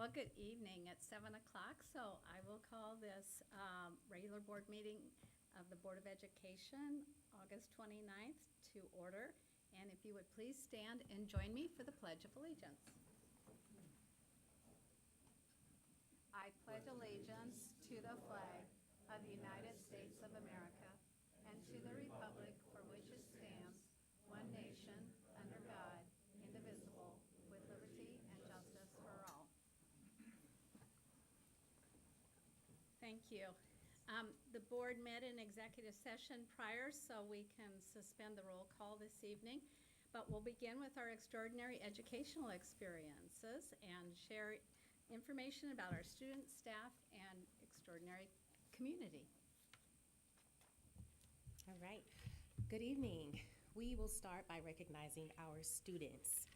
Well, good evening. It's 7 o'clock, so I will call this regular board meeting of the Board of Education, August 29th, to order. And if you would please stand and join me for the Pledge of Allegiance. I pledge allegiance to the flag of the United States of America and to the republic for which it stands, one nation, under God, indivisible, with liberty and justice for all. Thank you. The board met in executive session prior, so we can suspend the roll call this evening. But we'll begin with our extraordinary educational experiences and share information about our students, staff, and extraordinary community. All right. Good evening. We will start by recognizing our students.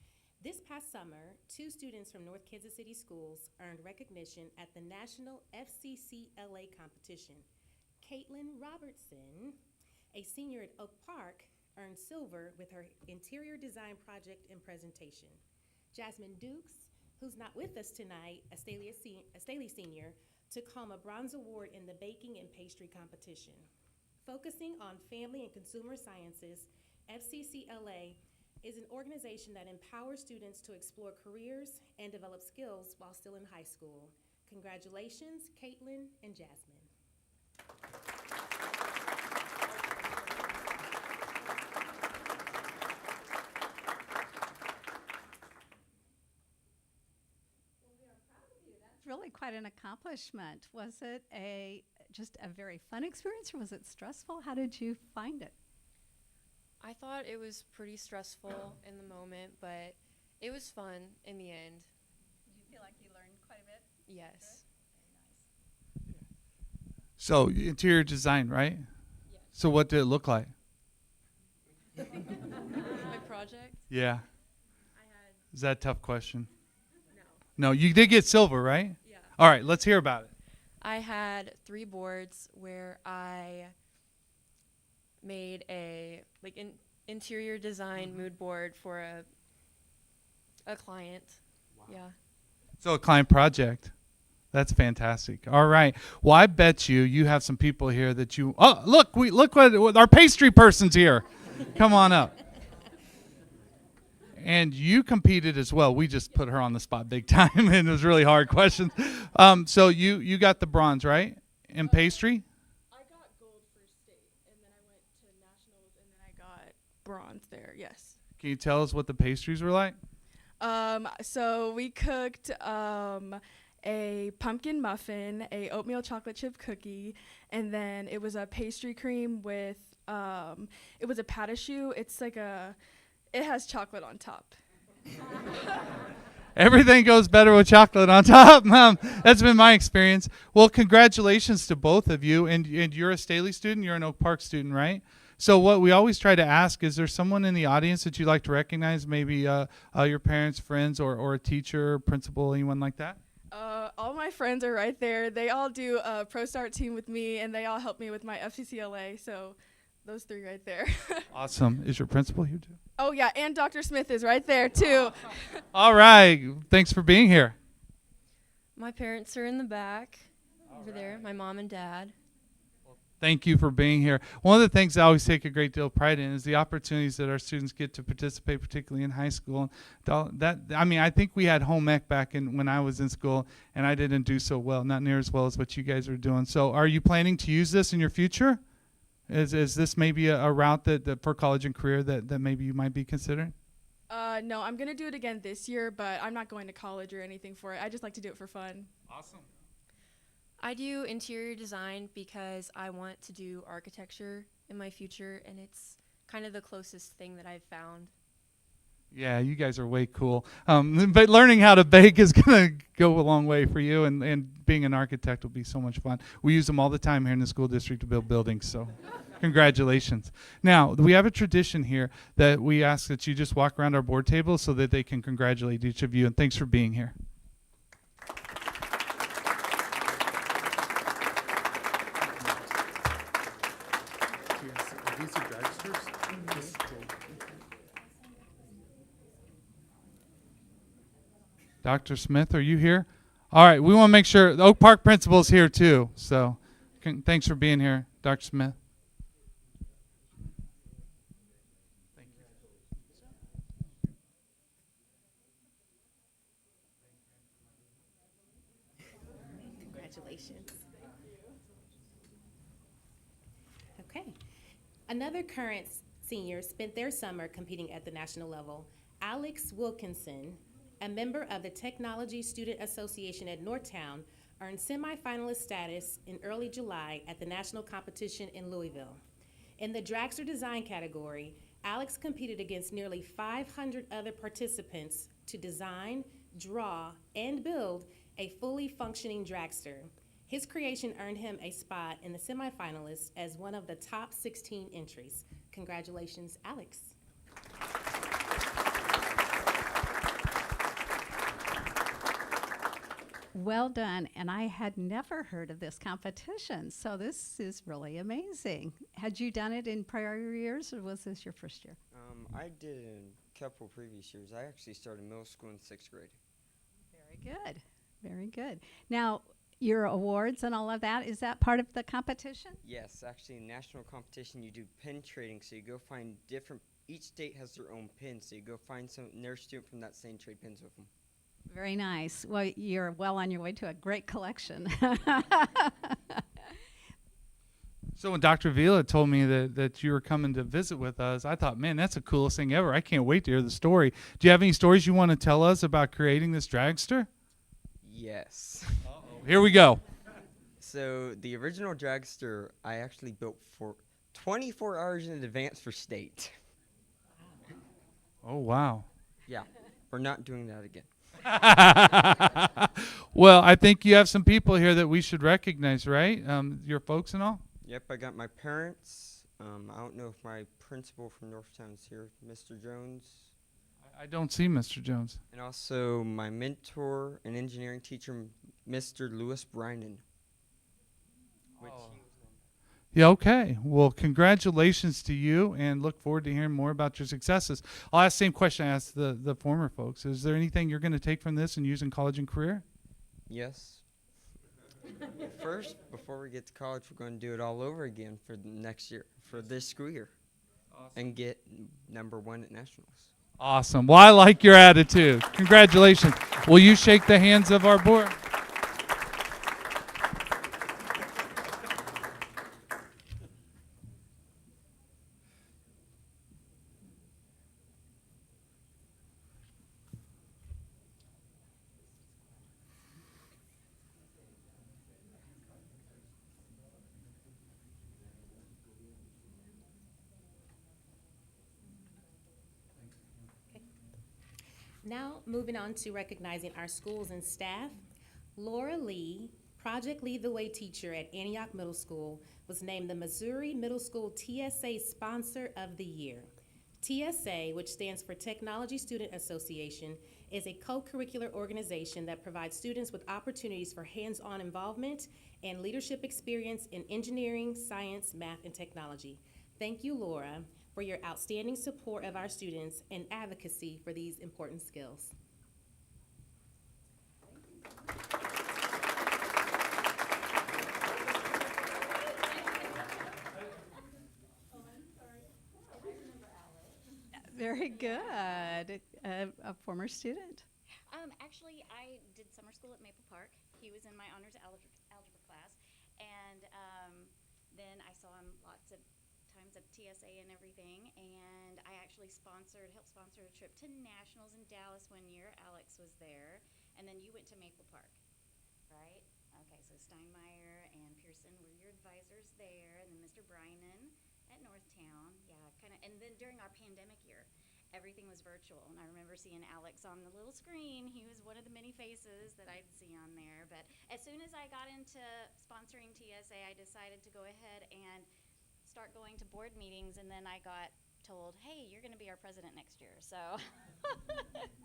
This past summer, 2 students from North Kansas City Schools earned recognition at the National FCCLA competition. Caitlin Robertson, a senior at Oak Park, earned silver with her interior design project and presentation. Jasmine Dukes, who's not with us tonight, a Staley senior, took home a bronze award in the baking and pastry competition. Focusing on family and consumer sciences, FCCLA is an organization that empowers students to explore careers and develop skills while still in high school. Congratulations, Caitlin and Jasmine. That's really quite an accomplishment. Was it just a very fun experience, or was it stressful? How did you find it? I thought it was pretty stressful in the moment, but it was fun in the end. Did you feel like you learned quite a bit? Yes. Good? Very nice. So interior design, right? Yes. So what did it look like? My project? Yeah. I had Is that a tough question? no. No, you did get silver, right? Yeah. All right, let's hear about it. I had 3 boards where I made a interior design mood board for a client. Wow. Yeah. So a client project. That's fantastic. All right. Well, I bet you have some people here that you. Oh, look what our pastry person's here. Come on up. And you competed as well. We just put her on the spot big time, and it was really hard questions. So you got the bronze, right? In pastry? I got gold for state, and then I went to nationals, and then I got bronze there. Yes. Can you tell us what the pastries were like? So we cooked a pumpkin muffin, a oatmeal chocolate chip cookie, and then it was a pastry cream with it was a pâte-à-choux. It's like it has chocolate on top. Everything goes better with chocolate on top. That's been my experience. Well, congratulations to both of you. And you're a Staley student. You're an Oak Park student, right? So what we always try to ask, is there someone in the audience that you'd like to recognize? Maybe your parents, friends, or a teacher, principal, anyone like that? All my friends are right there. They all do a Pro Start team with me, and they all help me with my FCCLA. So those 3 right there. Awesome. Is your principal here too? Oh, yeah, and Dr. Smith is right there, too. All right. Thanks for being here. My parents are in the back over there, my mom and dad. Thank you for being here. One of the things I always take a great deal of pride in is the opportunities that our students get to participate, particularly in high school. I think we had home ec back when I was in school, and I didn't do so well, not near as well as what you guys are doing. So are you planning to use this in your future? Is this maybe a route that for college and career that maybe you might be considering? No, I'm going to do it again this year, but I'm not going to college or anything for it. I just like to do it for fun. Awesome. I do interior design because I want to do architecture in my future, and it's kind of the closest thing that I've found. Yeah, you guys are way cool. But learning how to bake is going to go a long way for you, and being an architect will be so much fun. We use them all the time here in the school district to build buildings, so congratulations. Now, we have a tradition here that we ask that you just walk around our board table so that they can congratulate each of you, and thanks for being here. These are dragsters? This is cool. Dr. Smith, are you here? All right, we want to make sure the Oak Park principal is here too. So thanks for being here, Dr. Smith. Congratulations. Okay. Another current senior spent their summer competing at the national level. Alex Wilkinson, a member of the Technology Student Association at Northtown, earned semifinalist status in early July at the national competition in Louisville. In the dragster design category, Alex competed against nearly 500 other participants to design, draw, and build a fully functioning dragster. His creation earned him a spot in the semifinalists as one of the top 16 entries. Congratulations, Alex. Well done, and I had never heard of this competition, so this is really amazing. Had you done it in prior years, or was this your first year? I did it in a couple previous years. I actually started middle school in 6th grade. Very good, very good. Now, your awards and all of that, is that part of the competition? Yes, actually in national competition you do pin trading, so you go find different, each state has their own pin, so you go find some, their student from that same trade pins with them. Very nice. Well, you're well on your way to a great collection. So when Dr. Vila told me that you were coming to visit with us, I thought, man, that's the coolest thing ever. I can't wait to hear the story. Do you have any stories you want to tell us about creating this dragster? Yes. Here we go. So the original dragster I actually built for 24 hours in advance for state. Oh, wow. Yeah, we're not doing that again. Well, I think you have some people here that we should recognize, right? Your folks and all? Yep, I got my parents. I don't know if my principal from Northtown is here, Mr. Jones. I don't see Mr. Jones. And also my mentor and engineering teacher, Mr. Lewis Brynan. Which Yeah, okay. Well, congratulations to you, and look forward to hearing more about your successes. I'll ask the same question I asked the former folks. Is there anything you're going to take from this and use in college and career? Yes. First, before we get to college, we're going to do it all over again for the next year, for this school year, and get #1 at nationals. Awesome. Well, I like your attitude. Congratulations. Will you shake the hands of our board? Now, moving on to recognizing our schools and staff. Laura Lee, Project Lead the Way teacher at Antioch Middle School, was named the Missouri Middle School TSA Sponsor of the Year. TSA, which stands for Technology Student Association, is a co-curricular organization that provides students with opportunities for hands-on involvement and leadership experience in engineering, science, math, and technology. Thank you, Laura, for your outstanding support of our students and advocacy for these important skills. Very good. A former student. Actually, I did summer school at Maple Park. He was in my honors algebra class, and then I saw him lots of times at TSA and everything, and I actually helped sponsor a trip to nationals in Dallas one year. Alex was there, and then you went to Maple Park, right? Okay, so Steinmeier and Pearson were your advisors there, and then Mr. Brynan at Northtown, yeah, kind of, and then during our pandemic year, everything was virtual, and I remember seeing Alex on the little screen. He was one of the many faces that I'd see on there, but as soon as I got into sponsoring TSA, I decided to go ahead and start going to board meetings, and then I got told, hey, you're going to be our president next year, so.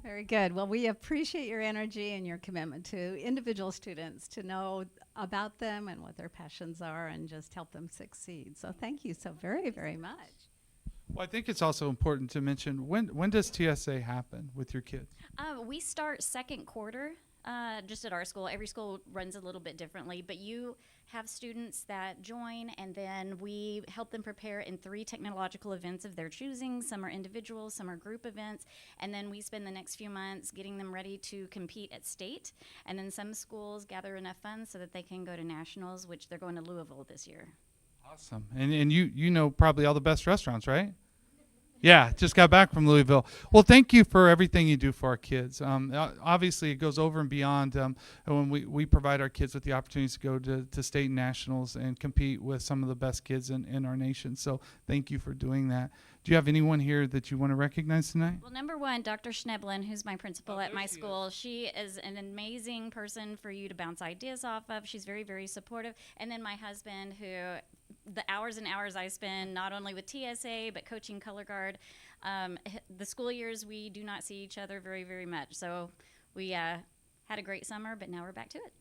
Very good. Well, we appreciate your energy and your commitment to individual students to know about them and what their passions are and just help them succeed. So thank you so very, very much. Well, I think it's also important to mention, when does TSA happen with your kids? We start second quarter, Just at our school. Every school runs a little bit differently, but you have students that join, and then we help them prepare in 3 technological events of their choosing. Some are individual, some are group events, and then we spend the next few months getting them ready to compete at state. And then some schools gather enough funds so that they can go to nationals, which they're going to Louisville this year. Awesome. And you know probably all the best restaurants, right? Yeah, just got back from Louisville. Well, thank you for everything you do for our kids. Obviously, it goes over and beyond when we provide our kids with the opportunities to go to state and nationals and compete with some of the best kids in our nation. So thank you for doing that. Do you have anyone here that you want to recognize tonight? Well, number one, Dr. Schneblin, who's my principal at my there she school. She is an amazing person for you to bounce ideas off of. She's very, very supportive. And then my husband, who the hours and hours I spend not only with TSA but coaching color guard. The school years we do not see each other very, very much. So we had a great summer, but now we're back to it.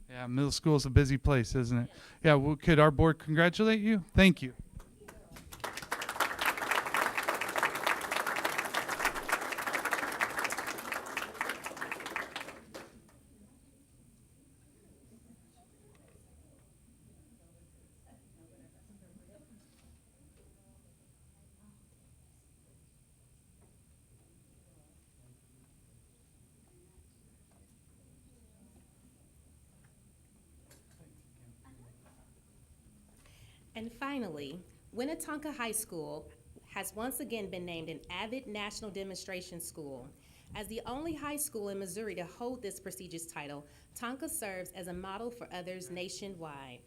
Yeah, middle school is a busy place, isn't it? Yeah, well, could our board congratulate you? Thank you. And finally, Winnetonka High School has once again been named an Avid National Demonstration School. As the only high school in Missouri to hold this prestigious title, Tonka serves as a model for others nationwide.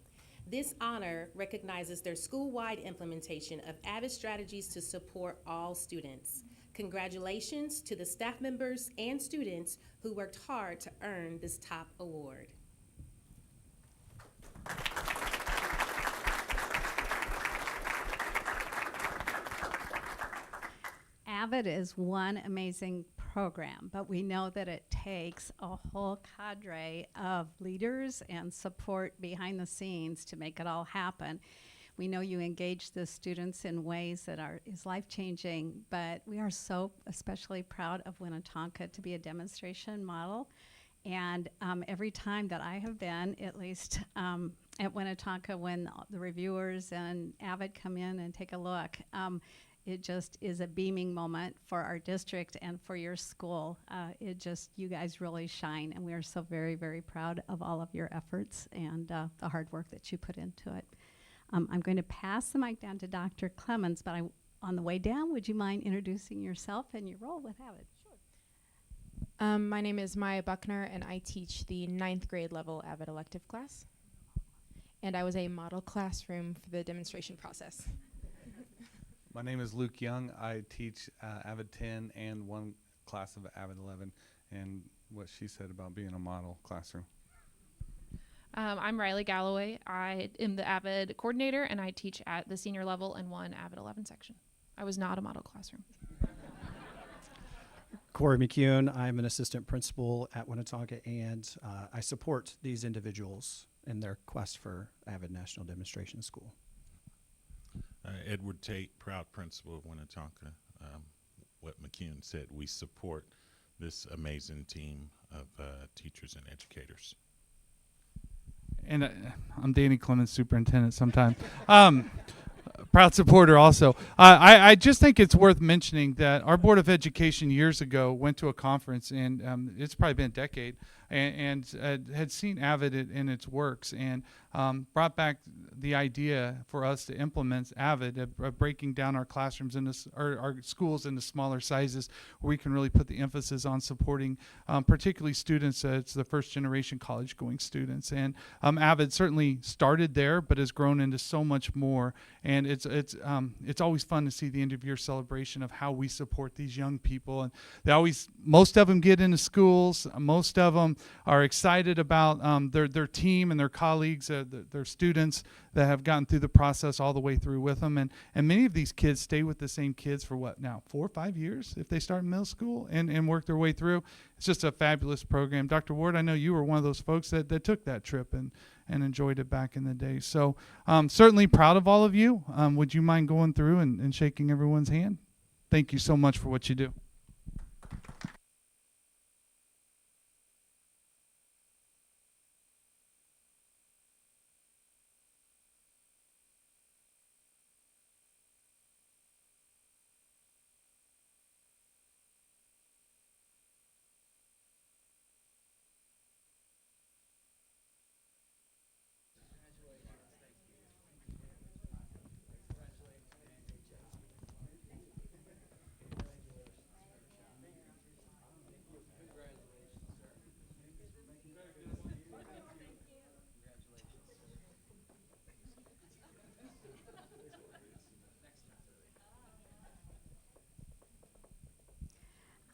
This honor recognizes their school-wide implementation of Avid strategies to support all students. Congratulations to the staff members and students who worked hard to earn this top award. Avid is one amazing program, but we know that it takes a whole cadre of leaders and support behind the scenes to make it all happen. We know you engage the students in ways that is life-changing, but we are so especially proud of Winnetonka to be a demonstration model. And every time that I have been, at least at Winnetonka, when the reviewers and Avid come in and take a look, it just is a beaming moment for our district and for your school. You guys really shine, and we are so very, very proud of all of your efforts and the hard work that you put into it. I'm going to pass the mic down to Dr. Clemens, but on the way down, would you mind introducing yourself and your role with Avid? My name is Maya Buckner, and I teach the 9th grade level Avid elective class. And I was a model classroom for the demonstration process. My name is Luke Young. I teach Avid 10 and one class of Avid 11, and what she said about being a model classroom. I'm Riley Galloway. I am the Avid coordinator, and I teach at the senior level and one Avid 11 section. I was not a model classroom. Corey McCune. I'm an assistant principal at Winnetonka, and I support these individuals in their quest for Avid National Demonstration School. Edward Tate, proud principal of Winnetonka. What McCune said, we support this amazing team of teachers and educators. And I'm Danny Clemens, superintendent sometime. Proud supporter also. I just think it's worth mentioning that our Board of Education years ago went to a conference, and it's probably been a decade, and had seen Avid in its works, and brought back the idea for us to implement Avid, breaking down our classrooms into our schools into smaller sizes, where we can really put the emphasis on supporting particularly students. It's the first generation college going students, and Avid certainly started there, but has grown into so much more. And it's always fun to see the end of year celebration of how we support these young people, and most of them get into schools. Most of them are excited about their team and their colleagues, their students that have gotten through the process all the way through with them. And many of these kids stay with the same kids for 4 or 5 years if they start in middle school and work their way through. It's just a fabulous program. Dr. Ward, I know you were one of those folks that took that trip and enjoyed it back in the day. So certainly proud of all of you. Would you mind going through and shaking everyone's hand? Thank you so much for what you do.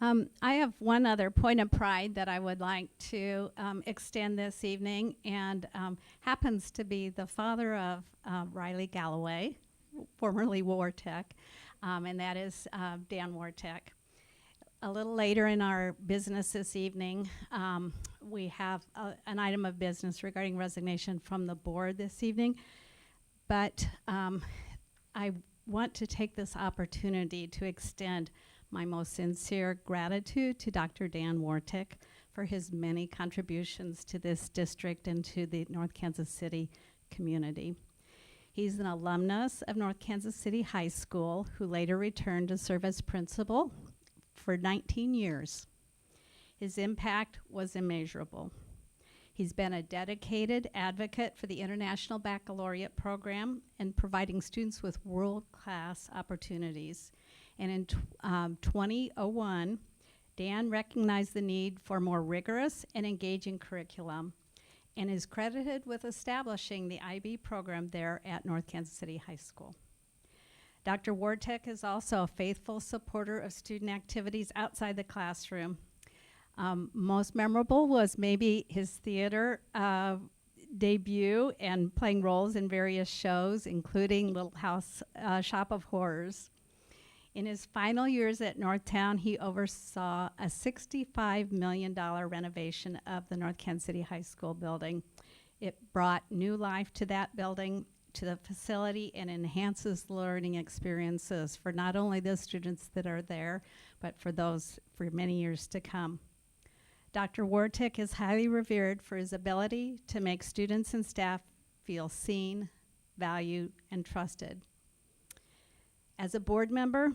I have one other point of pride that I would like to extend this evening, and happens to be the father of Riley Galloway, formerly Wartek, and that is Dan Wartek. A little later in our business this evening, we have an item of business regarding resignation from the board this evening, but I want to take this opportunity to extend my most sincere gratitude to Dr. Dan Wartek for his many contributions to this district and to the North Kansas City community. He's an alumnus of North Kansas City High School who later returned to serve as principal for 19 years. His impact was immeasurable. He's been a dedicated advocate for the International Baccalaureate program and providing students with world-class opportunities. And in 2001, Dan recognized the need for more rigorous and engaging curriculum and is credited with establishing the IB program there at North Kansas City High School. Dr. Wartek is also a faithful supporter of student activities outside the classroom. Most memorable was maybe his theater debut and playing roles in various shows, including Little House Shop of Horrors. In his final years at Northtown, he oversaw a $65 million renovation of the North Kansas City High School building. It brought new life to that building, to the facility, and enhances learning experiences for not only the students that are there, but for those for many years to come. Dr. Wartek is highly revered for his ability to make students and staff feel seen, valued, and trusted. As a board member,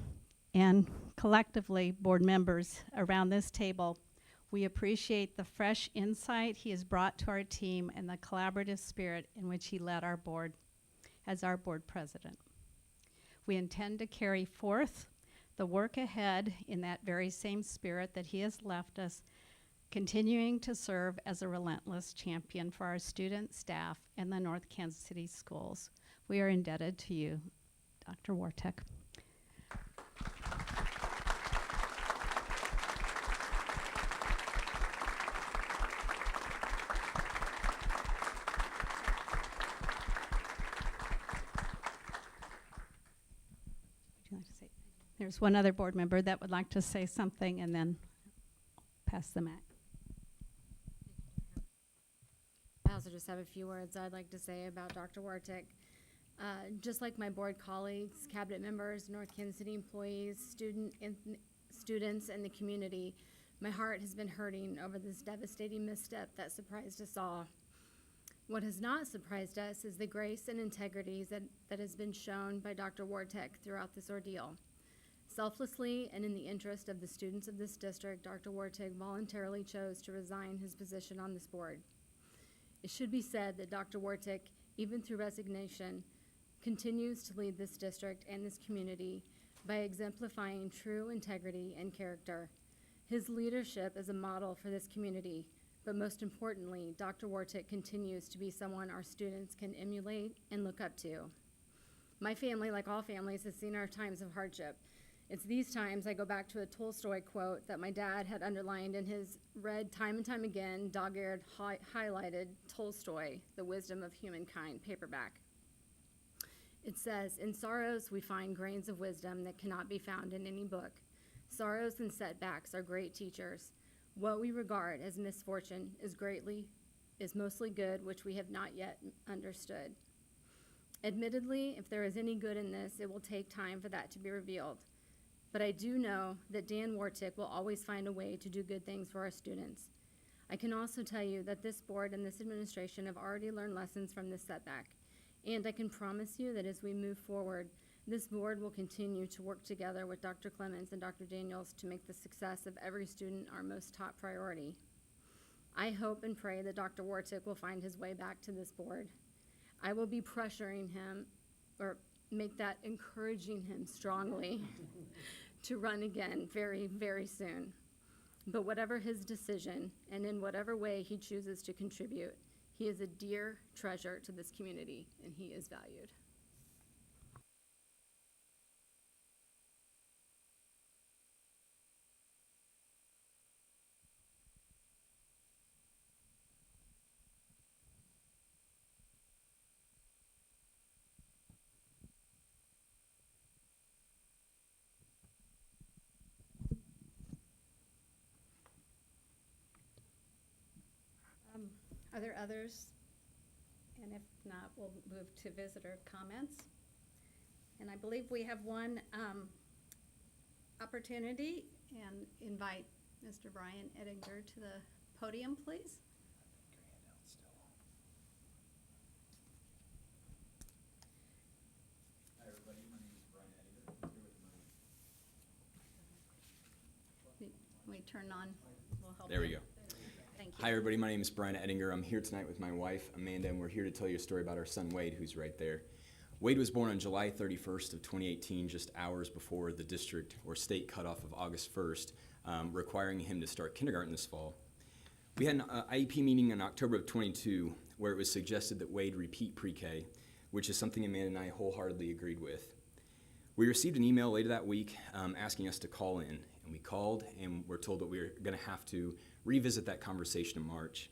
and collectively board members around this table, we appreciate the fresh insight he has brought to our team and the collaborative spirit in which he led our board as our board president. We intend to carry forth the work ahead in that very same spirit that he has left us, continuing to serve as a relentless champion for our students, staff, and the North Kansas City schools. We are indebted to you, Dr. Wartek. Would you like to say? There's one other board member that would like to say something, and then pass the mic. I also just have a few words I'd like to say about Dr. Wartek. Just like my board colleagues, cabinet members, North Kansas City employees, students, and the community, my heart has been hurting over this devastating misstep that surprised us all. What has not surprised us is the grace and integrity that has been shown by Dr. Wartek throughout this ordeal. Selflessly and in the interest of the students of this district, Dr. Wartek voluntarily chose to resign his position on this board. It should be said that Dr. Wartek, even through resignation, continues to lead this district and this community by exemplifying true integrity and character. His leadership is a model for this community, but most importantly, Dr. Wartek continues to be someone our students can emulate and look up to. My family, like all families, has seen our times of hardship. It's these times I go back to a Tolstoy quote that my dad had underlined in his read time and time again, dog-eared, highlighted Tolstoy, The Wisdom of Humankind paperback. It says, "In sorrows we find grains of wisdom that cannot be found in any book. Sorrows and setbacks are great teachers. What we regard as misfortune is mostly good, which we have not yet understood. Admittedly, if there is any good in this, it will take time for that to be revealed. But I do know that Dan Wartek will always find a way to do good things for our students. I can also tell you that this board and this administration have already learned lessons from this setback. And I can promise you that as we move forward, this board will continue to work together with Dr. Clemens and Dr. Daniels to make the success of every student our most top priority. I hope and pray that Dr. Wartek will find his way back to this board. I will be pressuring him, or encouraging him strongly to run again very, very soon. But whatever his decision, and in whatever way he chooses to contribute, he is a dear treasure to this community, and he is valued." Are there others? And if not, we'll move to visitor comments. And I believe we have one opportunity, and invite Mr. Brian Ettinger to the podium, please. Hi everybody, my name is Brian Ettinger. I'm here with my... Can we turn on? We'll help There we you. go. Thank you. Hi everybody, my name is Brian Ettinger. I'm here tonight with my wife, Amanda, and we're here to tell you a story about our son, Wade, who's right there. Wade was born on July 31st of 2018, just hours before the district or state cutoff of August 1st, requiring him to start kindergarten this fall. We had an IEP meeting in October of 22 where it was suggested that Wade repeat pre-K, which is something Amanda and I wholeheartedly agreed with. We received an email later that week asking us to call in, and we called and were told that we were going to have to revisit that conversation in March.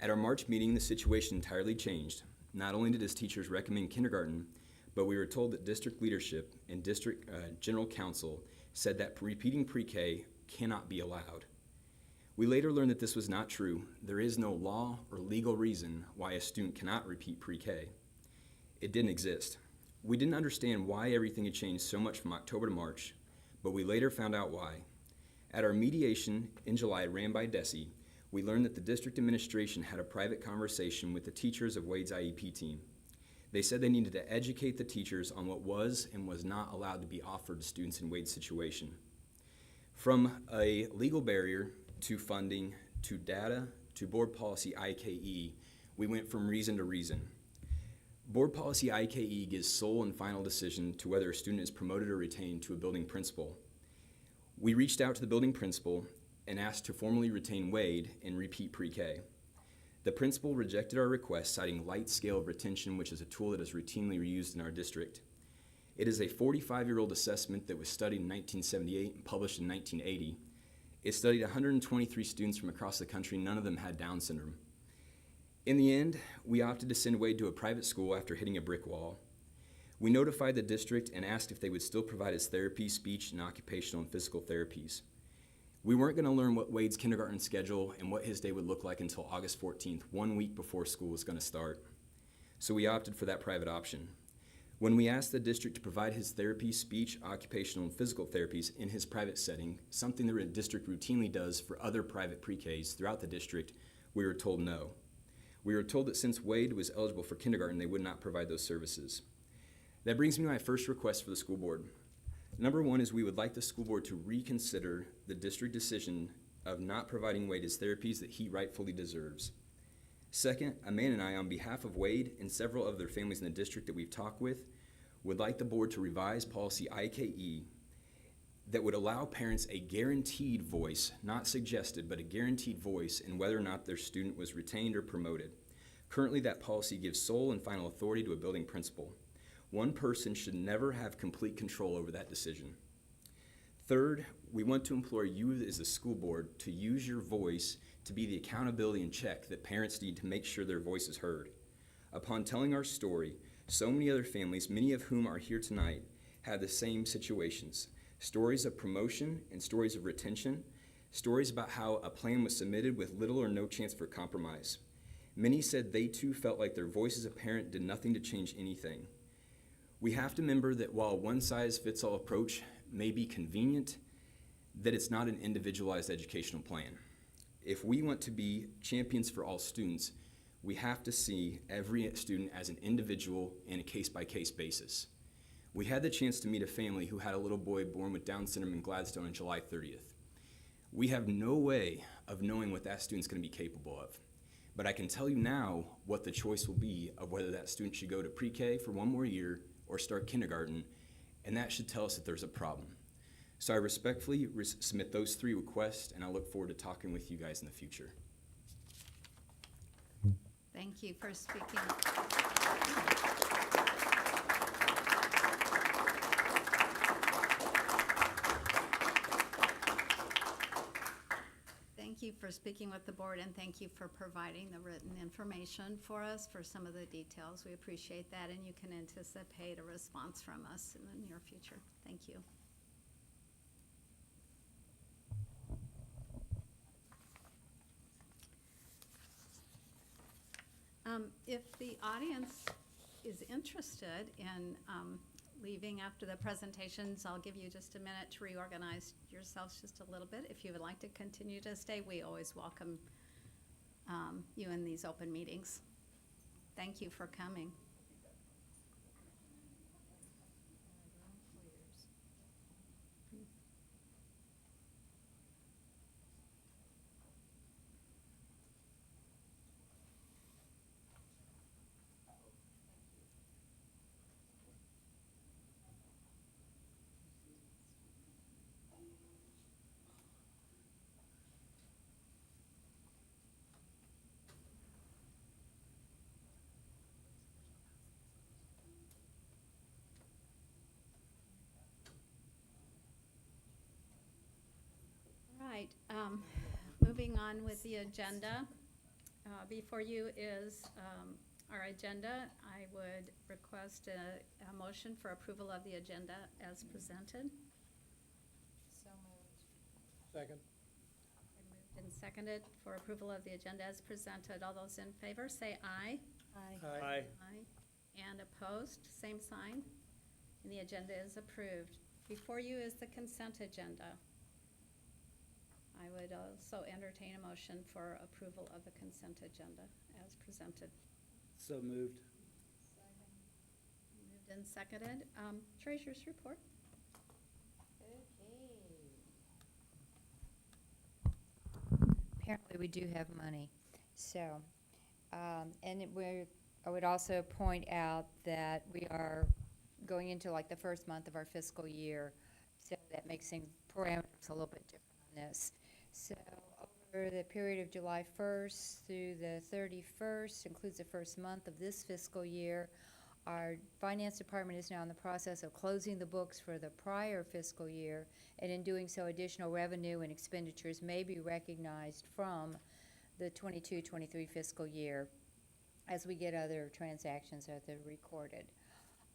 At our March meeting, the situation entirely changed. Not only did his teachers recommend kindergarten, but we were told that district leadership and district general counsel said that repeating pre-K cannot be allowed. We later learned that this was not true. There is no law or legal reason why a student cannot repeat pre-K. It didn't exist. We didn't understand why everything had changed so much from October to March, but we later found out why. At our mediation in July ran by DESE, we learned that the district administration had a private conversation with the teachers of Wade's IEP team. They said they needed to educate the teachers on what was and was not allowed to be offered to students in Wade's situation. From a legal barrier to funding to data to board policy IKE, we went from reason to reason. Board policy IKE gives sole and final decision to whether a student is promoted or retained to a building principal. We reached out to the building principal and asked to formally retain Wade and repeat pre-K. The principal rejected our request, citing light scale of retention, which is a tool that is routinely used in our district. It is a 45-year-old assessment that was studied in 1978 and published in 1980. It studied 123 students from across the country. None of them had Down syndrome. In the end, we opted to send Wade to a private school after hitting a brick wall. We notified the district and asked if they would still provide his therapy, speech, and occupational and physical therapies. We weren't going to learn what Wade's kindergarten schedule and what his day would look like until August 14th, 1 week before school was going to start. So we opted for that private option. When we asked the district to provide his therapy, speech, occupational, and physical therapies in his private setting, something the district routinely does for other private pre-Ks throughout the district, we were told no. We were told that since Wade was eligible for kindergarten, they would not provide those services. That brings me to my first request for the school board. Number one is we would like the school board to reconsider the district decision of not providing Wade his therapies that he rightfully deserves. Second, Amanda and I, on behalf of Wade and several other families in the district that we've talked with, would like the board to revise policy IKE that would allow parents a guaranteed voice, not suggested, but a guaranteed voice in whether or not their student was retained or promoted. Currently, that policy gives sole and final authority to a building principal. One person should never have complete control over that decision. Third, we want to implore you as a school board to use your voice to be the accountability and check that parents need to make sure their voice is heard. Upon telling our story, so many other families, many of whom are here tonight, have the same situations. Stories of promotion and stories of retention, stories about how a plan was submitted with little or no chance for compromise. Many said they too felt like their voice as a parent did nothing to change anything. We have to remember that while a one-size-fits-all approach may be convenient, that it's not an individualized educational plan. If we want to be champions for all students, we have to see every student as an individual in a case-by-case basis. We had the chance to meet a family who had a little boy born with Down syndrome in Gladstone on July 30th. We have no way of knowing what that student's going to be capable of. But I can tell you now what the choice will be of whether that student should go to pre-K for one more year or start kindergarten, and that should tell us that there's a problem. So I respectfully submit those three requests, and I look forward to talking with you guys in the future. Thank you for speaking. Thank you for speaking with the board, and thank you for providing the written information for us for some of the details. We appreciate that, and you can anticipate a response from us in the near future. Thank you. If the audience is interested in leaving after the presentations, I'll give you just a minute to reorganize yourselves just a little bit. If you would like to continue to stay, we always welcome you in these open meetings. Thank you for coming. Right, moving on with the agenda. Before you is our agenda. I would request a motion for approval of the agenda as presented. So moved. Second. Been moved and seconded for approval of the agenda as presented. All those in favor, say aye. Aye. Aye. Aye. And opposed, same sign. And the agenda is approved. Before you is the consent agenda. I would also entertain a motion for approval of the consent agenda as presented. So moved. Moved and seconded. Treasurer's report. Apparently, we do have money. So, I would also point out that we are going into like the first month of our fiscal year, so that makes things parameters a little bit different on this. So, over the period of July 1st through the 31st, includes the first month of this fiscal year, our finance department is now in the process of closing the books for the prior fiscal year, and in doing so, additional revenue and expenditures may be recognized from the 22-23 fiscal year as we get other transactions that are recorded.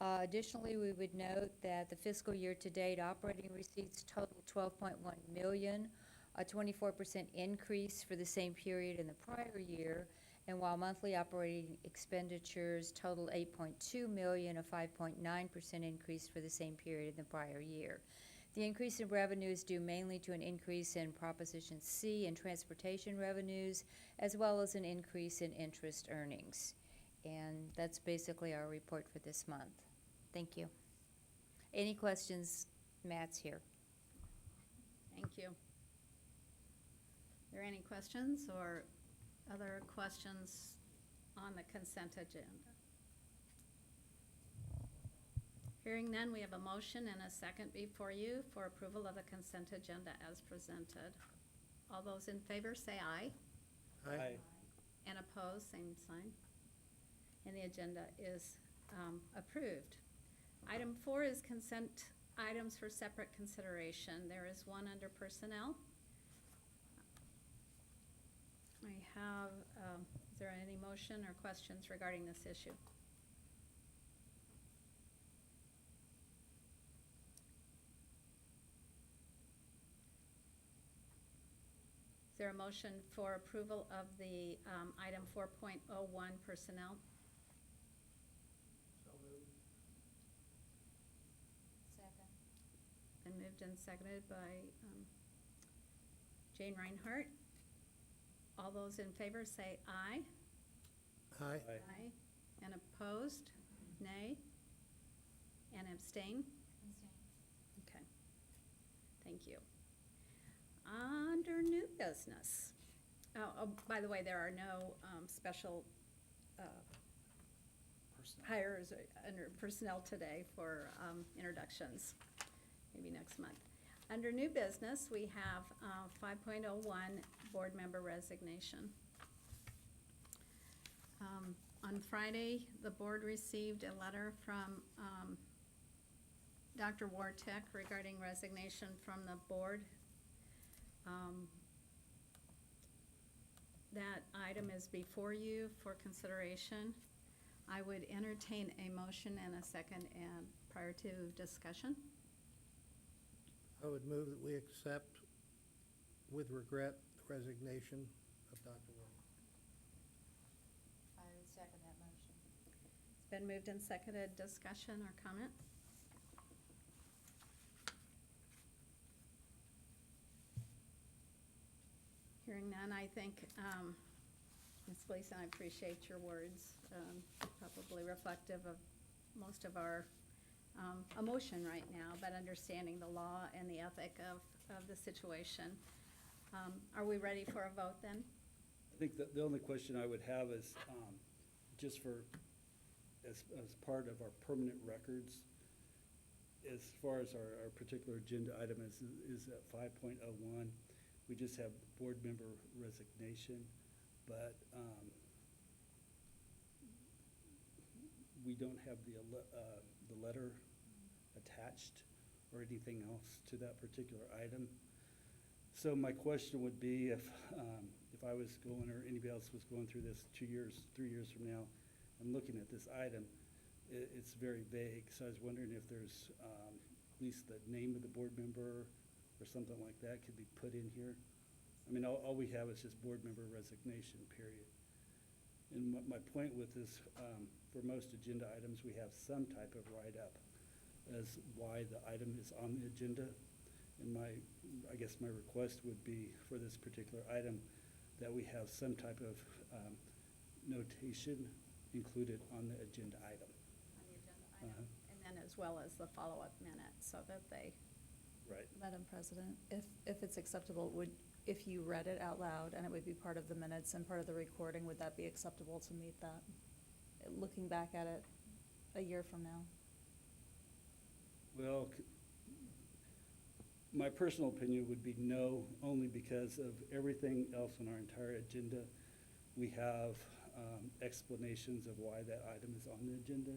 Additionally, we would note that the fiscal year to date operating receipts total $12.1 million, a 24% increase for the same period in the prior year, and while monthly operating expenditures totaled $8.2 million, a 5.9% increase for the same period in the prior year. The increase in revenue is due mainly to an increase in Proposition C and transportation revenues, as well as an increase in interest earnings. And that's basically our report for this month. Thank you. Any questions? Matt's here. Thank you. Are there any questions or other questions on the consent agenda? Hearing none, we have a motion and a second before you for approval of the consent agenda as presented. All those in favor say aye. Aye. And opposed, same sign. And the agenda is approved. Item 4 is consent items for separate consideration. There is one under personnel. I have, is there any motion or questions regarding this issue? Is there a motion for approval of the item 4.01 personnel? So moved. Second. Been moved and seconded by Jane Reinhardt. All those in favor say aye. Aye. Aye. And opposed, nay. And abstain? Okay. Thank you. Under new business. Oh, by the way, there are no special hires under personnel today for introductions, maybe next month. Under new business, we have 5.01 board member resignation. On Friday, the board received a letter from Dr. Wark regarding resignation from the board. That item is before you for consideration. I would entertain a motion and a second and prior to discussion. I would move that we accept with regret the resignation of Dr. Wark. I would second that motion. It's been moved and seconded. Discussion or comment? Hearing none, I think, Ms. Gleason, I appreciate your words, probably reflective of most of our emotion right now, but understanding the law and the ethic of the situation. Are we ready for a vote then? I think that the only question I would have is, just for, as part of our permanent records, as far as our particular agenda item is at 5.01, we just have board member resignation, but we don't have the letter attached or anything else to that particular item. So my question would be if I was going, or anybody else was going through this 2 years, 3 years from now, and looking at this item, it's very vague. So I was wondering if there's at least the name of the board member or something like that could be put in here. I mean, all we have is just board member resignation, period. And my point with this, for most agenda items, we have some type of write-up as why the item is on the agenda. And I guess my request would be for this particular item that we have some type of notation included on the agenda item. On the agenda item, and then as well as the follow-up minutes, so that they. Right. Madam President, if it's acceptable, if you read it out loud and it would be part of the minutes and part of the recording, would that be acceptable to meet that? Looking back at it a year from now. Well, my personal opinion would be no, only because of everything else on our entire agenda. We have explanations of why that item is on the agenda,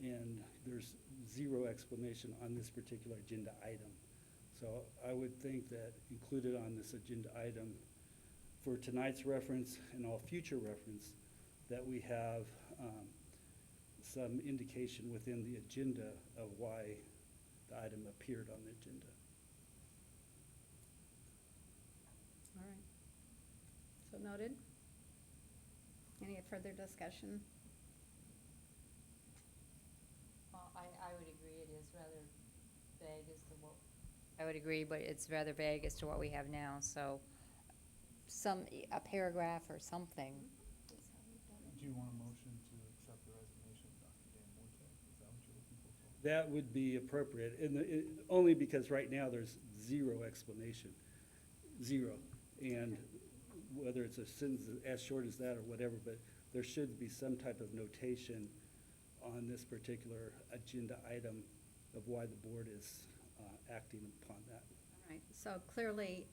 and there's zero explanation on this particular agenda item. So I would think that included on this agenda item for tonight's reference and all future reference, that we have some indication within the agenda of why the item appeared on the agenda. All right. So noted. Any further discussion? Well, I would agree it is rather vague as to what. I would agree, but it's rather vague as to what we have now, so a paragraph or something. Do you want a motion to accept the resignation of Dr. Dan Wartek? Is that what you're looking for? That would be appropriate, only because right now there's zero explanation, zero. And whether it's a sentence as short as that or whatever, but there should be some type of notation on this particular agenda item of why the board is acting upon that. All right, so clearly,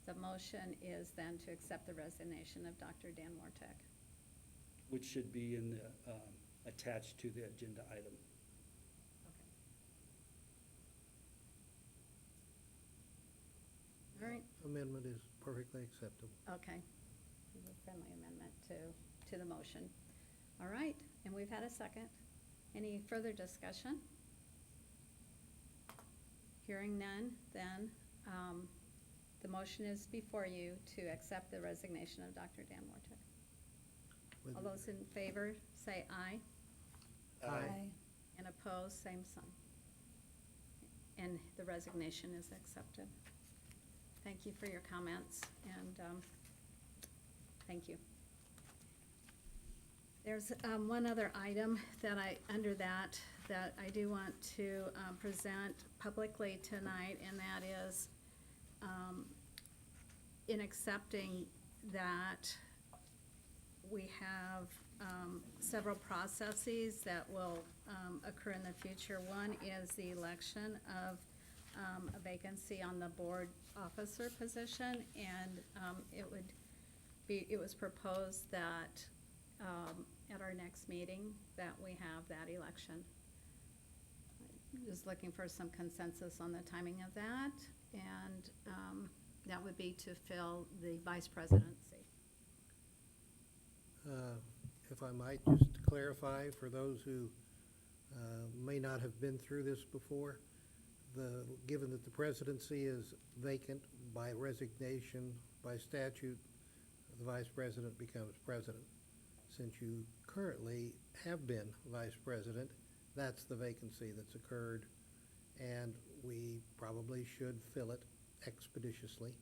the motion is then to accept the resignation of Dr. Dan Wartek. Which should be in the, attached to the agenda item. All right. Amendment is perfectly acceptable. Okay. A friendly amendment to the motion. All right, and we've had a second. Any further discussion? Hearing none, then the motion is before you to accept the resignation of Dr. Dan Wartek. All those in favor, say aye. Aye. And opposed, same sign. And the resignation is accepted. Thank you for your comments, and thank you. There's one other item that under that I do want to present publicly tonight, and that is in accepting that we have several processes that will occur in the future. One is the election of a vacancy on the board officer position, and it was proposed that at our next meeting that we have that election. Just looking for some consensus on the timing of that, and that would be to fill the vice presidency. If I might just clarify for those who may not have been through this before, given that the presidency is vacant by resignation, by statute, the vice president becomes president. since you currently have been vice president, that's the vacancy that's occurred, and we probably should fill it expeditiously.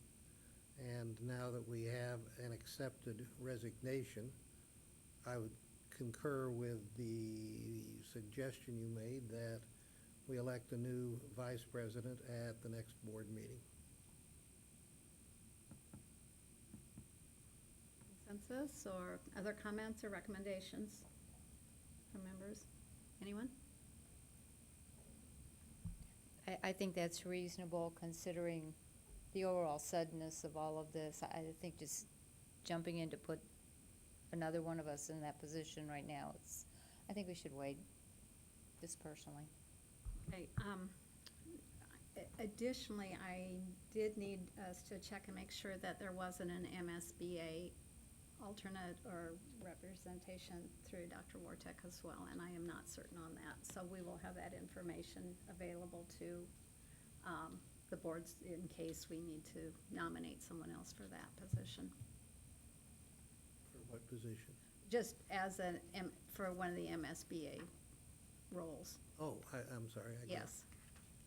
And now that we have an accepted resignation, I would concur with the suggestion you made that we elect a new vice president at the next board meeting. Consensus or other comments or recommendations from members? Anyone? I think that's reasonable considering the overall suddenness of all of this. I think just jumping in to put another one of us in that position right now, I think we should wait, just personally. Okay, additionally, I did need us to check and make sure that there wasn't an MSBA alternate or representation through Dr. Wartek as well, and I am not certain on that. So we will have that information available to the boards in case we need to nominate someone else for that position. For what position? Just as for one of the MSBA roles. Oh, I'm sorry. I got it. Yes.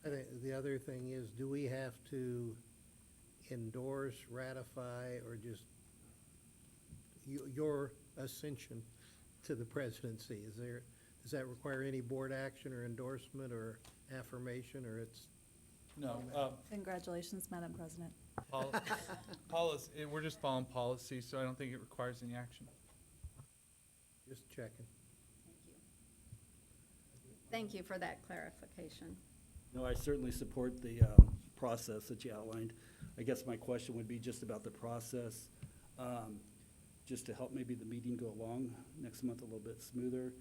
I think the other thing is, do we have to endorse, ratify, or just your ascension to the presidency? Does that require any board action or endorsement or affirmation, or it's? No. Congratulations, Madam President. Policy, we're just following policy, so I don't think it requires any action. Just checking. Thank you for that clarification. No, I certainly support the process that you outlined. I guess my question would be just about the process, just to help maybe the meeting go along next month a little bit smoother.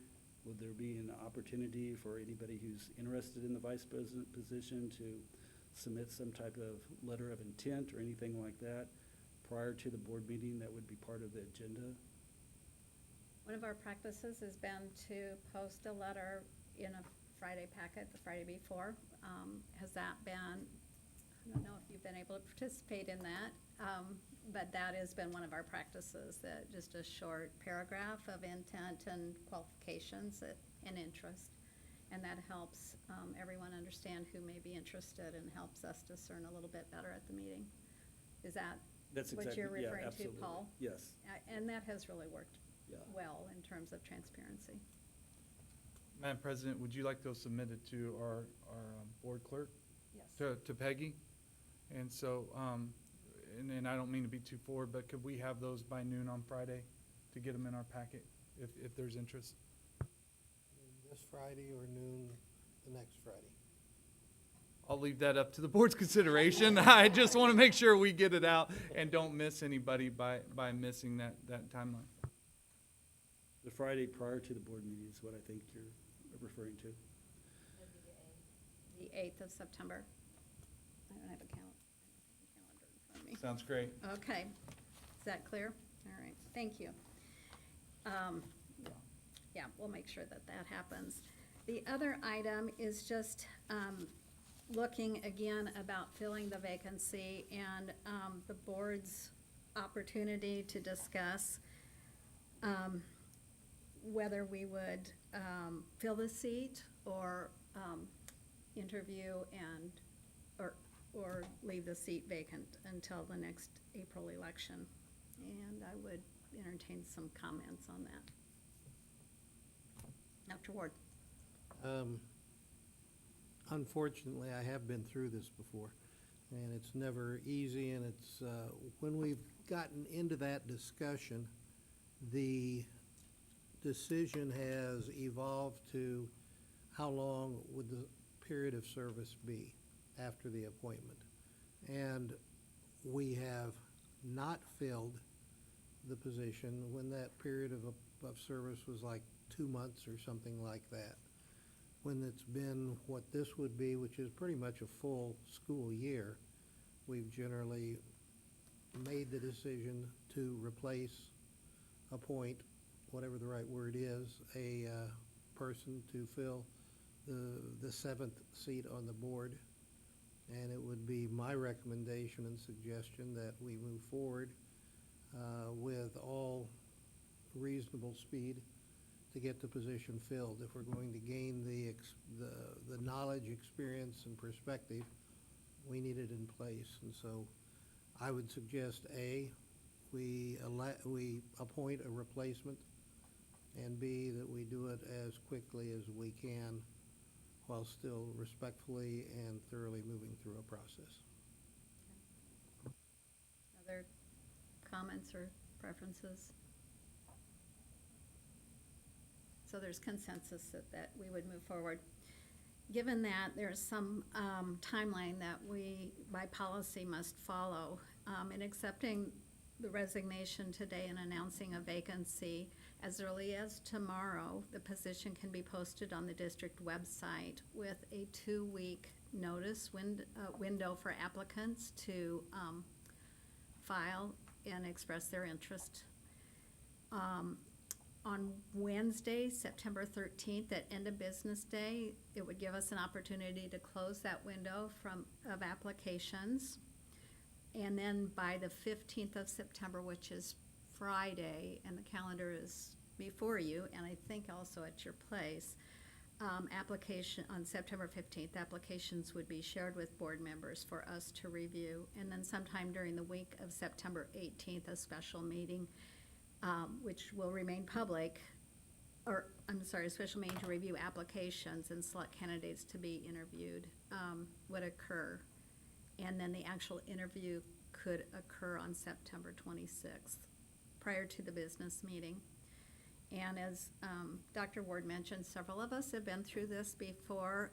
Would there be an opportunity for anybody who's interested in the vice president position to submit some type of letter of intent or anything like that prior to the board meeting that would be part of the agenda? One of our practices has been to post a letter in a Friday packet the Friday before. Has that been, I don't know if you've been able to participate in that, but that has been one of our practices, that just a short paragraph of intent and qualifications and interest. And that helps everyone understand who may be interested and helps us discern a little bit better at the meeting. Is that That's what exactly, you're yeah, referring to, absolutely. Paul? Yes. And that has really worked Yeah. well in terms of transparency. Madam President, would you like those submitted to our board clerk? Yes. To Peggy? And so, and I don't mean to be too forward, but could we have those by noon on Friday to get them in our packet if there's interest? This Friday or noon the next Friday? I'll leave that up to the board's consideration. I just want to make sure we get it out and don't miss anybody by missing that timeline. The Friday prior to the board meeting is what I think you're referring to. The 8th of September. I don't have a calendar in front of me. Sounds great. Okay. Is that clear? All right. Thank you. Yeah, we'll make sure that that happens. The other item is just looking again about filling the vacancy and the board's opportunity to discuss whether we would fill the seat or interview and or leave the seat vacant until the next April election. And I would entertain some comments on that. Dr. Ward. Unfortunately, I have been through this before, and it's never easy, and it's, when we've gotten into that discussion, the decision has evolved to how long would the period of service be after the appointment. And we have not filled the position when that period of service was like 2 months or something like that. When it's been what this would be, which is pretty much a full school year, we've generally made the decision to replace, appoint, whatever the right word is, a person to fill the 7th seat on the board. And it would be my recommendation and suggestion that we move forward with all reasonable reasonable speed to get the position filled. If we're going to gain the knowledge, experience, and perspective, we need it in place. And so I would suggest, A, we appoint a replacement, and B, that we do it as quickly as we can while still respectfully and thoroughly moving through a process. Other comments or preferences? So there's consensus that we would move forward. Given that there's some timeline that we, by policy, must follow, in accepting the resignation today and announcing a vacancy, as early as tomorrow, the position can be posted on the district website with a 2-week notice window for applicants to file and express their interest. On Wednesday, September 13th, at end of business day, it would give us an opportunity to close that window of applications. And then by the 15th of September, which is Friday, and the calendar is before you, and I think also at your place, on September 15th, applications would be shared with board members for us to review. And then sometime during the week of September 18th, a special meeting, which will remain public, a special meeting to review applications and select candidates to be interviewed, would occur. And then the actual interview could occur on September 26th, prior to the business meeting. And as Dr. Ward mentioned, several of us have been through this before.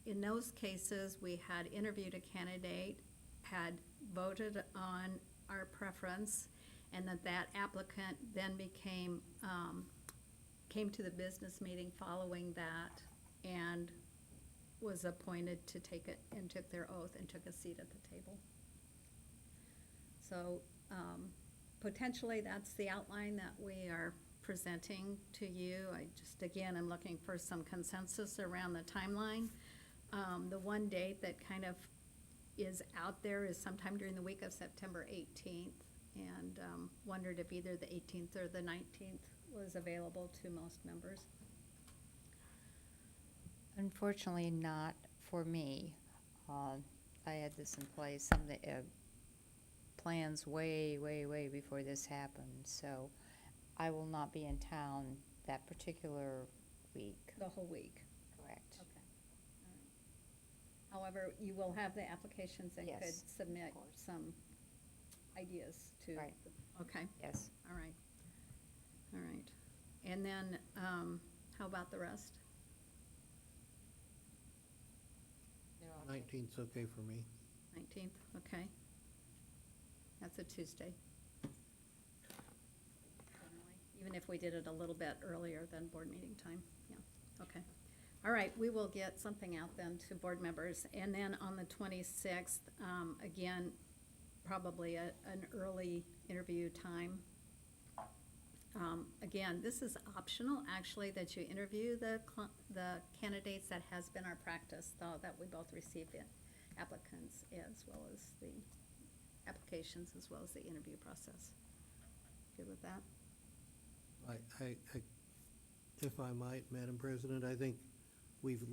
In those cases, we had interviewed a candidate, had voted on our preference, and that applicant then came to the business meeting following that and was appointed to take it and took their oath and took a seat at the table. So potentially that's the outline that we are presenting to you. Again, I'm looking for some consensus around the timeline. The one date that kind of is out there is sometime during the week of September 18th, and wondered if either the 18th or the 19th was available to most members. Unfortunately, not for me. I had this in place, some of the plans way before this happened. So I will not be in town that particular week. The whole week? Correct. Okay. All right. However, you will have the applications and could Yes, submit some ideas to. Right. Okay. Yes. All right. All right. And then, how about the rest? 19th's okay for me. 19th, okay. That's a Tuesday. Even if we did it a little bit earlier than board meeting time, yeah, okay. All right, we will get something out then to board members. And then on the 26th, again, probably an early interview time. Again, this is optional, actually, that you interview the candidates. That has been our practice, though, that we both receive the applicants as well as the applications as well as the interview process. Good with that? If I might, Madam President, I think we've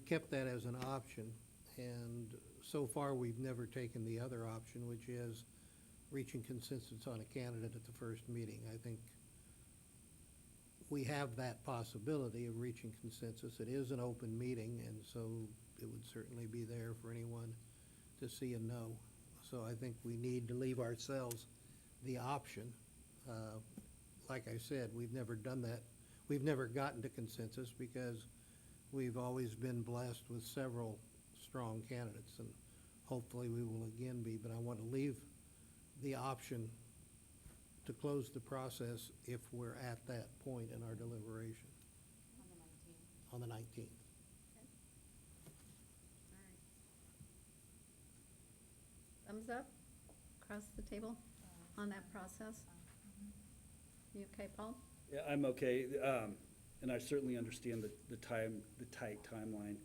kept that as an option, and so far we've never taken the other option, which is reaching consensus on a candidate at the first meeting. I think we have that possibility of reaching consensus. It is an open meeting, and so it would certainly be there for anyone to see and know. So I think we need to leave ourselves the option. Like I said, we've never done that. We've never gotten to consensus because we've always been blessed with several strong candidates, and hopefully we will again be. But I want to leave the option to close the process if we're at that point in our deliberation. On the 19th. Okay. All right. Thumbs up across the table on that process? You okay, Paul? Yeah, I'm okay, and I certainly understand the tight timeline.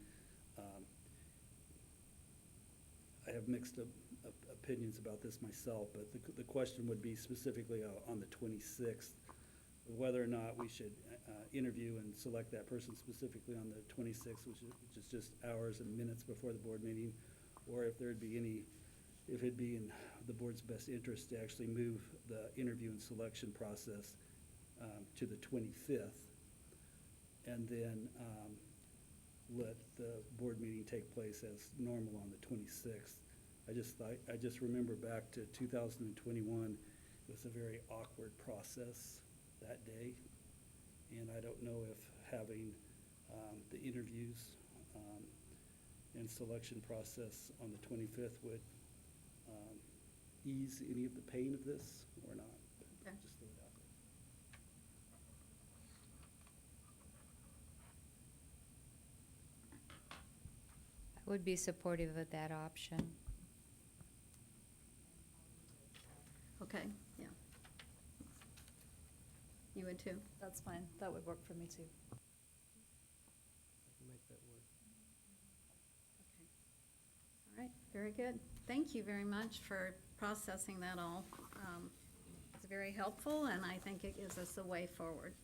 I have mixed opinions about this myself, but the question would be specifically on the 26th. whether or not we should interview and select that person specifically on the 26th, which is just hours and minutes before the board meeting, or if it'd be in the board's best interest to actually move the interview and selection process to the 25th, and then let the board meeting take place as normal on the 26th. I just remember back to 2021, it was a very awkward process that day, and I don't know if having the interviews and selection process on the 25th would ease any of the pain of this or not. Okay. Just throw it out there. I would be supportive of that option. Okay, yeah. You would too? That's fine. That would work for me too. Make that work. All right, very good. Thank you very much for processing that all. It's very helpful, and I think it gives us a way forward.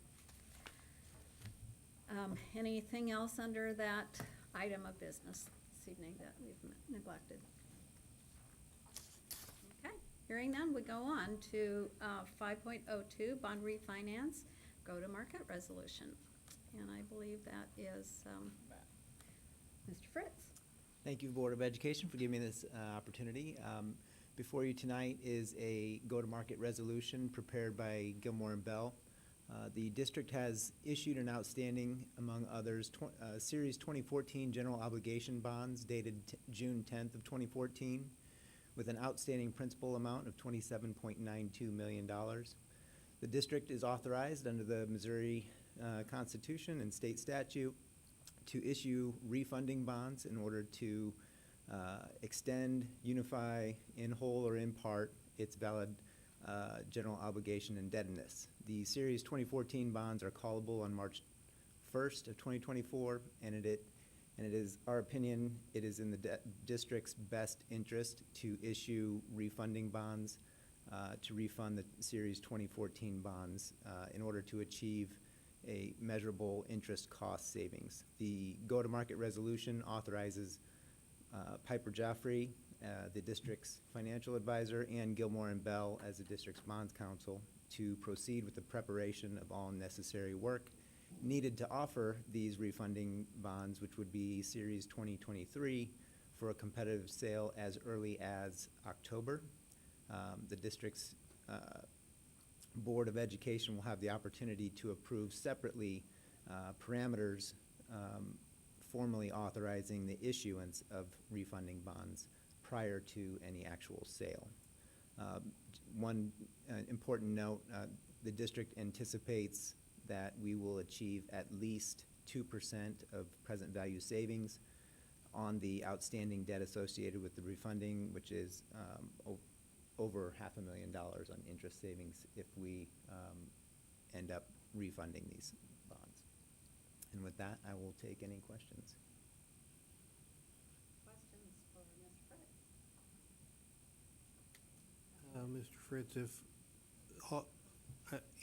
Anything else under that item of business this evening that we've neglected? Okay, hearing none, we go on to 5.02, bond refinance, go-to-market resolution. And I believe that is Mr. Fritz. Thank you, Board of Education, for giving me this opportunity. Before you tonight is a go-to-market resolution prepared by Gilmore and Bell. The district has issued an outstanding, among others, Series 2014 General Obligation Bonds dated June 10th of 2014 with an outstanding principal amount of $27.92 million. The district is authorized under the Missouri Constitution and state statute to issue refunding bonds in order to extend, unify, in whole or in part, its valid general obligation indebtedness. The Series 2014 bonds are callable on March 1st of 2024, and it is our opinion it is in the district's best interest to issue refunding bonds to refund the Series 2014 bonds in order to achieve a measurable interest cost savings. The go-to-market resolution authorizes Piper Jaffray, the district's financial advisor, and Gilmore and Bell as the district's bonds counsel to proceed with the preparation of all necessary work needed to offer these refunding bonds, which would be Series 2023, for a competitive sale as early as October. The district's Board of Education will have the opportunity to approve separately parameters formally authorizing the issuance of refunding bonds prior to any actual sale. One important note, the district anticipates that we will achieve at least 2% of present value savings on the outstanding debt associated with the refunding, which is over $500,000 on interest savings if we end up refunding these bonds. And with that, I will take any questions. Questions for Mr. Fritz? Mr. Fritz,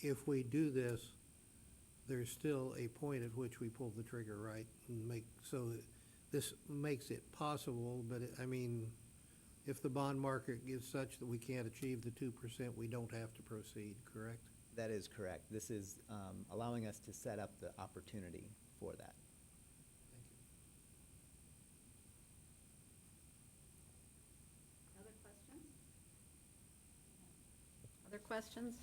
if we do this, there's still a point at which we pull the trigger, right? And so this makes it possible, but I mean, if the bond market is such that we can't achieve the 2%, we don't have to proceed, correct? That is correct. This is allowing us to set up the opportunity for that. Other questions? Other questions?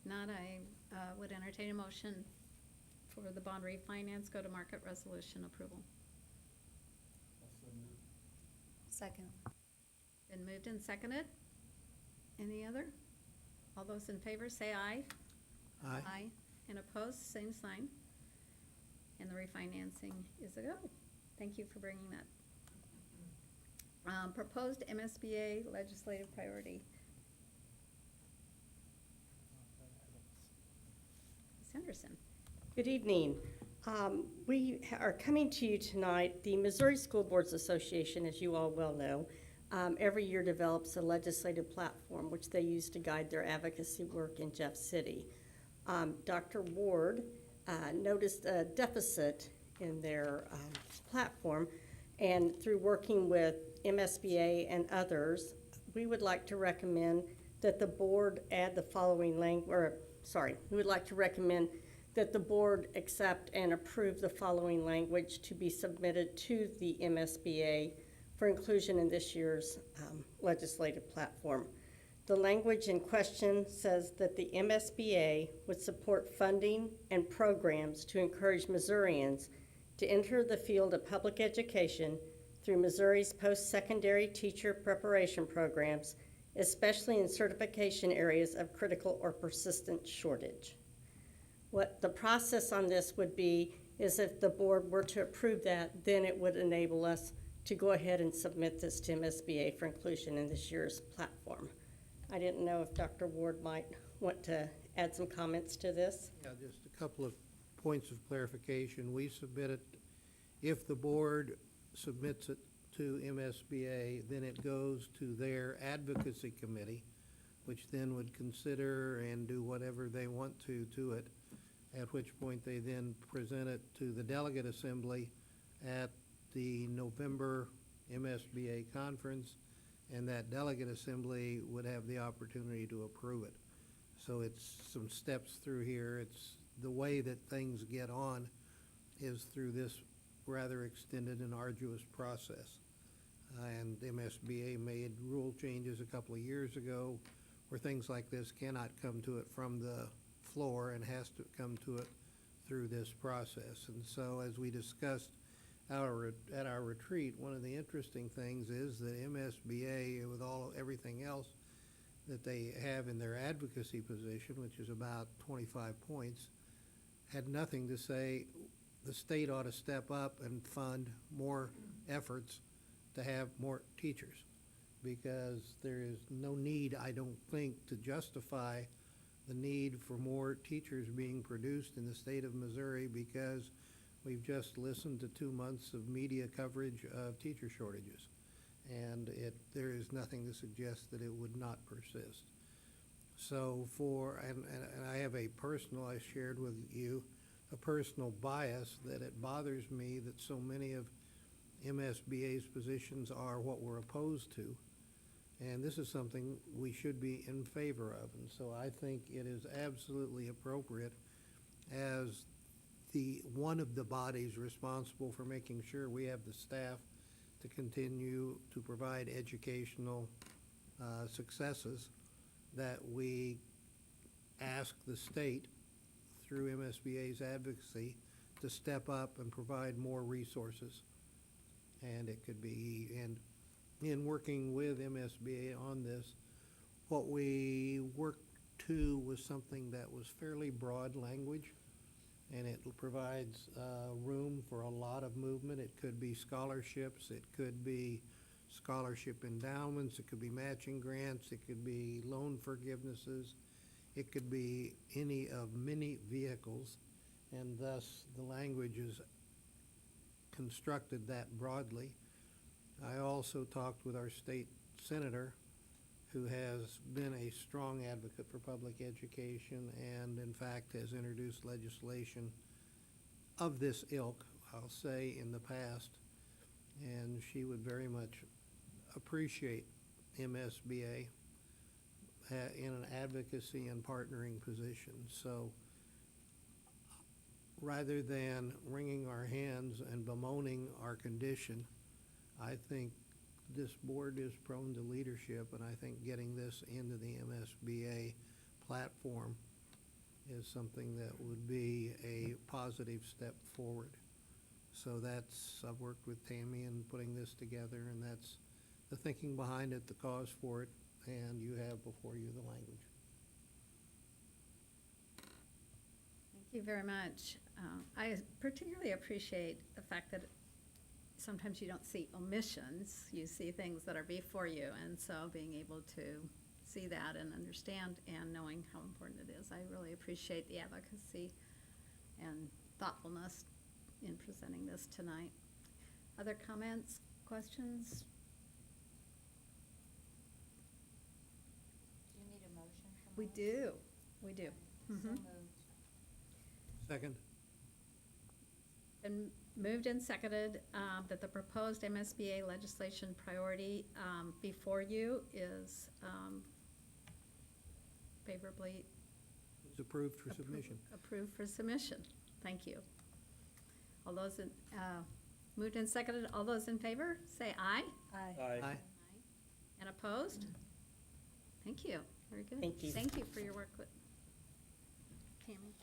Not, I would entertain a motion for the bond refinance go-to-market resolution approval. Second. Been moved and seconded. Any other? All those in favor say aye. Aye. Aye. And opposed, same sign. And the refinancing is a go. Thank you for bringing that. Proposed MSBA legislative priority. Ms. Henderson. Good evening. We are coming to you tonight. The Missouri School Boards Association, as you all well know, every year develops a legislative platform which they use to guide their advocacy work in Jeff City. Dr. Ward noticed a deficit in their platform, and through working with MSBA and others, we would like to recommend that the board add the following we would like to recommend that the board accept and approve the following language to be submitted to the MSBA for inclusion in this year's legislative platform. The language in question says that the MSBA would support funding and programs to encourage Missourians to enter the field of public education through Missouri's post-secondary teacher preparation programs, especially in certification areas of critical or persistent shortage. What the process on this would be is if the board were to approve that, then it would enable us to go ahead and submit this to MSBA for inclusion in this year's platform. I didn't know if Dr. Ward might want to add some comments to this. Yeah, just a couple of points of clarification. We submit it, if the board submits it to MSBA, then it goes to their advocacy committee, which then would consider and do whatever they want to it, at which point they then present it to the delegate assembly at the November MSBA conference, and that delegate assembly would have the opportunity to approve it. So it's some steps through here. It's the way that things get on is through this rather extended and arduous process. And MSBA made rule changes a couple of years ago where things like this cannot come to it from the floor and has to come to it through this process. And so as we discussed at our retreat, one of the interesting things is that MSBA, with everything else that they have in their advocacy position, which is about 25 points, had nothing to say the state ought to step up and fund more efforts to have more teachers, because there is no need, I don't think, to justify the need for more teachers being produced in the state of Missouri, because we've just listened to 2 months of media coverage of teacher shortages, and there is nothing to suggest that it would not persist. So and I have I shared with you, a personal bias that it bothers me that so many of MSBA's positions are what we're opposed to. And this is something we should be in favor of. And so I think it is absolutely appropriate as one of the bodies responsible for making sure we have the staff to continue to provide educational successes, that we ask the state through MSBA's advocacy to step up and provide more resources. And it could be, and in working with MSBA on this, what we worked to was something that was fairly broad language, and it provides room for a lot of movement. It could be scholarships, it could be scholarship endowments, it could be matching grants, it could be loan forgivenesses, it could be any of many vehicles, and thus the language is constructed that broadly. I also talked with our state senator, who has been a strong advocate for public education and in fact has introduced legislation of this ilk, I'll say, in the past, and she would very much appreciate MSBA in an advocacy and partnering position. So rather than wringing our hands and bemoaning our condition, I think this board is prone to leadership, and I think getting this into the MSBA platform is something that would be a positive step forward. So I've worked with Tammy in putting this together, and that's the thinking behind it, the cause for it, and you have before you the language. Thank you very much. I particularly appreciate the fact that sometimes you don't see omissions, you see things that are before you, and so being able to see that and understand and knowing how important it is. I really appreciate the advocacy and thoughtfulness in presenting this tonight. Other comments, questions? Do you need a motion from We us? do, we do. So Mhm. moved. Second. And moved and seconded that the proposed MSBA legislation priority before you is favorably It's approved for submission. approved for submission. Thank you. All those in, moved and seconded, all those in favor, say aye. Aye. Aye. And opposed? Thank you. Very good. Thank you. Thank you for your work with Tammy.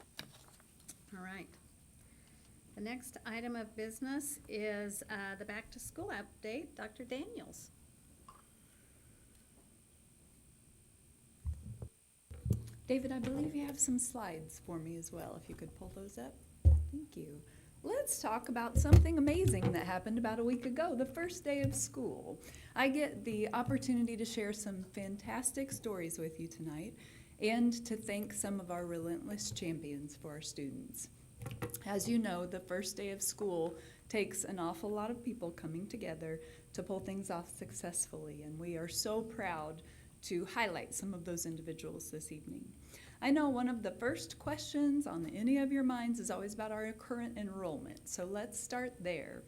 All right. The next item of business is the back-to-school update. Dr. Daniels. David, I believe you have some slides for me as well, if you could pull those up. Thank you. Let's talk about something amazing that happened about a week ago, the first day of school. I get the opportunity to share some fantastic stories with you tonight and to thank some of our relentless champions for our students. As you know, the first day of school takes an awful lot of people coming together to pull things off successfully, and we are so proud to highlight some of those individuals this evening. I know one of the first questions on any of your minds is always about our current enrollment, so let's start there.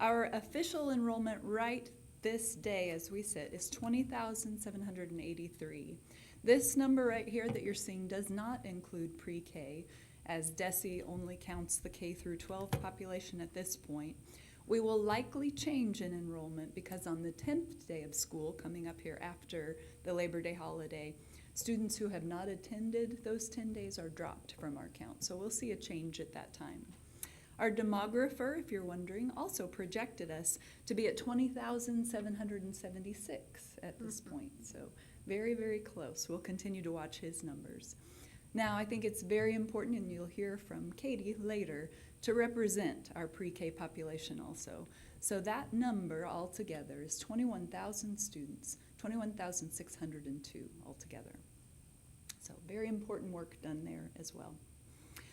Our official enrollment right this day as we sit is 20,783. This number right here that you're seeing does not include pre-K, as DESE only counts the K through 12 population at this point. We will likely change in enrollment because on the 10th day of school, coming up here after the Labor Day holiday, students who have not attended those 10 days are dropped from our count. So we'll see a change at that time. Our demographer, if you're wondering, also projected us to be at 20,776 at this point. So very, very close. We'll continue to watch his numbers. Now, I think it's very important, and you'll hear from Katie later, to represent our pre-K population also. So that number altogether is 21,000 students, 21,602 altogether. So very important work done there as well.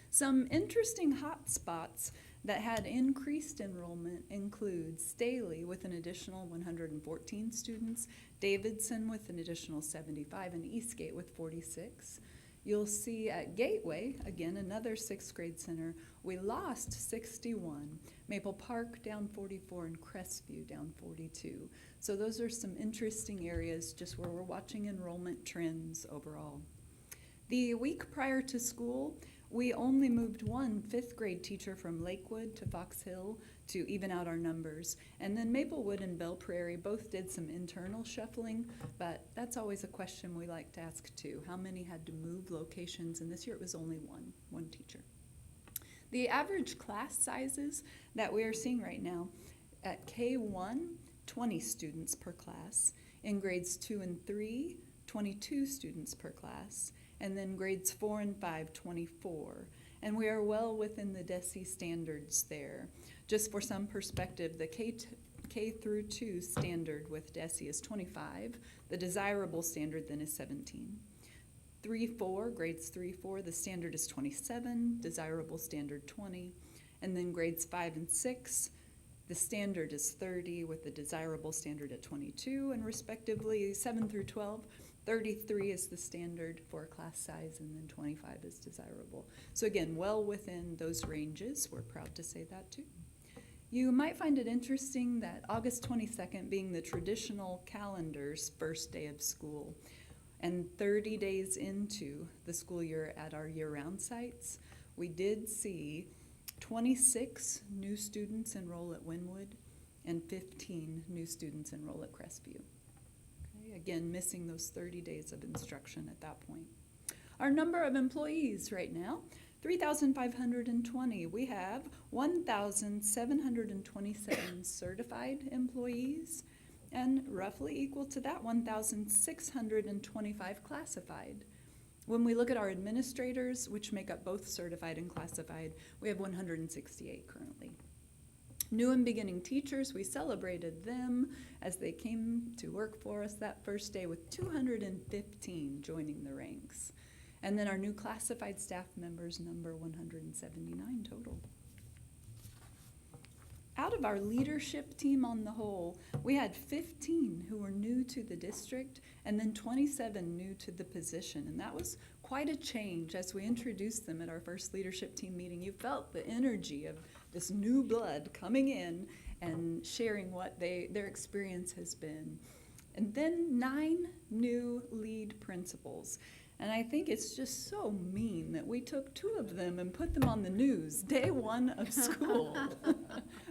Some interesting hot spots that had increased enrollment include Staley with an additional 114 students, Davidson with an additional 75, and Eastgate with 46. You'll see at Gateway, again, another 6th grade center, we lost 61. Maple Park down 44 and Crestview down 42. So those are some interesting areas just where we're watching enrollment trends overall. The week prior to school, we only moved one 5th grade teacher from Lakewood to Fox Hill to even out our numbers. And then Maplewood and Belle Prairie both did some internal shuffling, but that's always a question we like to ask too. How many had to move locations? And this year it was only one teacher. The average class sizes that we are seeing right now at K1, 20 students per class. In grades 2 and 3, 22 students per class. And then grades 4 and 5, 24. And we are well within the DESE standards there. Just for some perspective, the K through 2 standard with DESE is 25. The desirable standard then is 17. 3-4, grades 3-4, the standard is 27, desirable standard 20. And then grades 5 and 6, the standard is 30 with the desirable standard at 22, and respectively 7 through 12, 33 is the standard for class size, and then 25 is desirable. So again, well within those ranges. We're proud to say that too. You might find it interesting that August 22nd being the traditional calendar's first day of school, and 30 days into the school year at our year-round sites, we did see 26 new students enroll at Wynwood and 15 new students enroll at Crestview. Again, missing those 30 days of instruction at that point. Our number of employees right now, 3,520. We have 1,727 certified employees and roughly equal to that 1,625 classified. When we look at our administrators, which make up both certified and classified, we have 168 currently. New and beginning teachers, we celebrated them as they came to work for us that first day with 215 joining the ranks. And then our new classified staff members number 179 total. out of our leadership team on the whole, we had 15 who were new to the district and then 27 new to the position. And that was quite a change as we introduced them at our first leadership team meeting. You felt the energy of this new blood coming in and sharing what their experience has been. And then 9 new lead principals. And I think it's just so mean that we took 2 of them and put them on the news day 1 of school.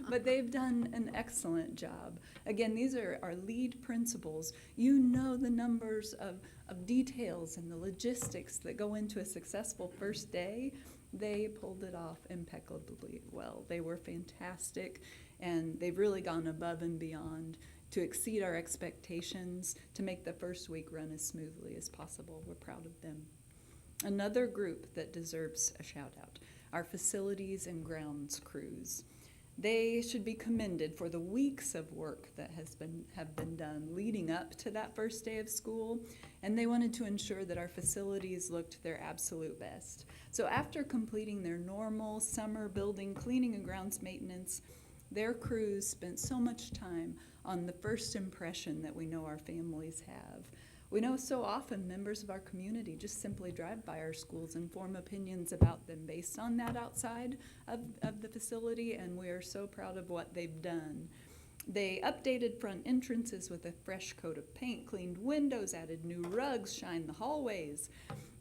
But they've done an excellent job. Again, these are our lead principals. You know the numbers of details and the logistics that go into a successful first day. They pulled it off impeccably well. They were fantastic, and they've really gone above and beyond to exceed our expectations, to make the first week run as smoothly as possible. We're proud of them. Another group that deserves a shout out, our facilities and grounds crews. They should be commended for the weeks of work that have been done leading up to that first day of school, and they wanted to ensure that our facilities looked their absolute best. So after completing their normal summer building cleaning and grounds maintenance, their crews spent so much time on the first impression that we know our families have. We know so often members of our community just simply drive by our schools and form opinions about them based on that outside of the facility, and we are so proud of what they've done. They updated front entrances with a fresh coat of paint, cleaned windows, added new rugs, shined the hallways.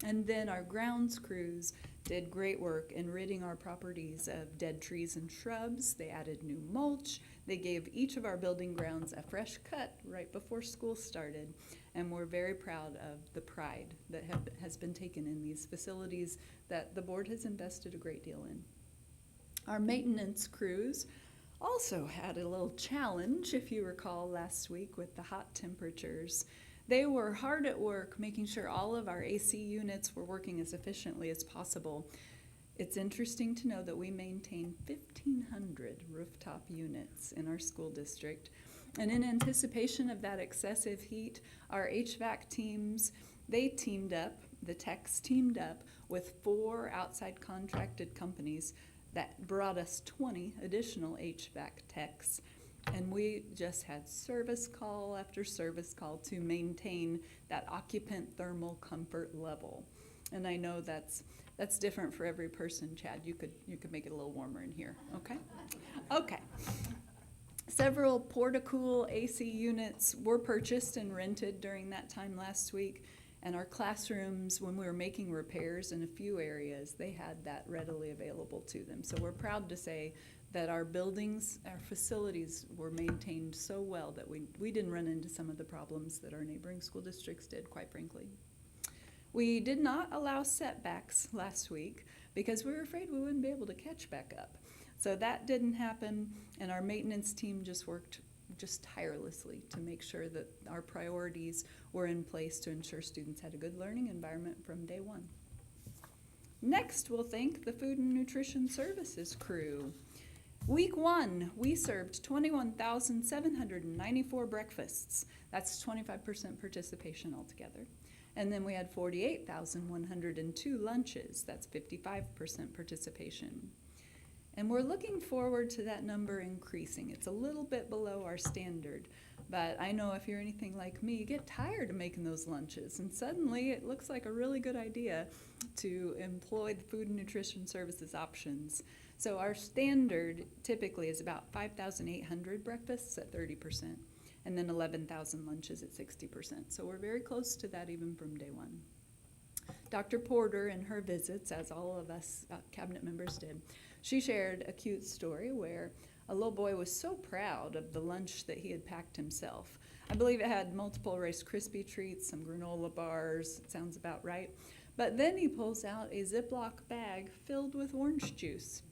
And then our grounds crews did great work in ridding our properties of dead trees and shrubs. They added new mulch. They gave each of our building grounds a fresh cut right before school started. And we're very proud of the pride that has been taken in these facilities that the board has invested a great deal in. Our maintenance crews also had a little challenge, if you recall, last week with the hot temperatures. They were hard at work making sure all of our AC units were working as efficiently as possible. It's interesting to know that we maintain 1,500 rooftop units in our school district. And in anticipation of that excessive heat, our HVAC teams, the techs teamed up with 4 outside contracted companies that brought us 20 additional HVAC techs. And we just had service call after service call to maintain that occupant thermal comfort level. And I know that's different for every person. Chad, you could make it a little warmer in here, okay? Okay. Several Portacool AC units were purchased and rented during that time last week. And our classrooms, when we were making repairs in a few areas, they had that readily available to them. So we're proud to say that our buildings, our facilities were maintained so well that we didn't run into some of the problems that our neighboring school districts did, quite frankly. We did not allow setbacks last week because we were afraid we wouldn't be able to catch back up. So that didn't happen, and our maintenance team just worked tirelessly to make sure that our priorities were in place to ensure students had a good learning environment from day 1. Next, we'll thank the Food and Nutrition Services crew. Week 1, we served 21,794 breakfasts. That's 25% participation altogether. And then we had 48,102 lunches. That's 55% participation. And we're looking forward to that number increasing. It's a little bit below our standard, but I know if you're anything like me, you get tired of making those lunches, and suddenly it looks like a really good idea to employ the Food and Nutrition Services options. So our standard typically is about 5,800 breakfasts at 30%, and then 11,000 lunches at 60%. So we're very close to that even from day 1. Dr. Porter, in her visits, as all of us cabinet members did, she shared a cute story where a little boy was so proud of the lunch that he had packed himself. I believe it had multiple Rice Krispie treats, some granola bars, it sounds about right. But then he pulls out a Ziploc bag filled with orange juice.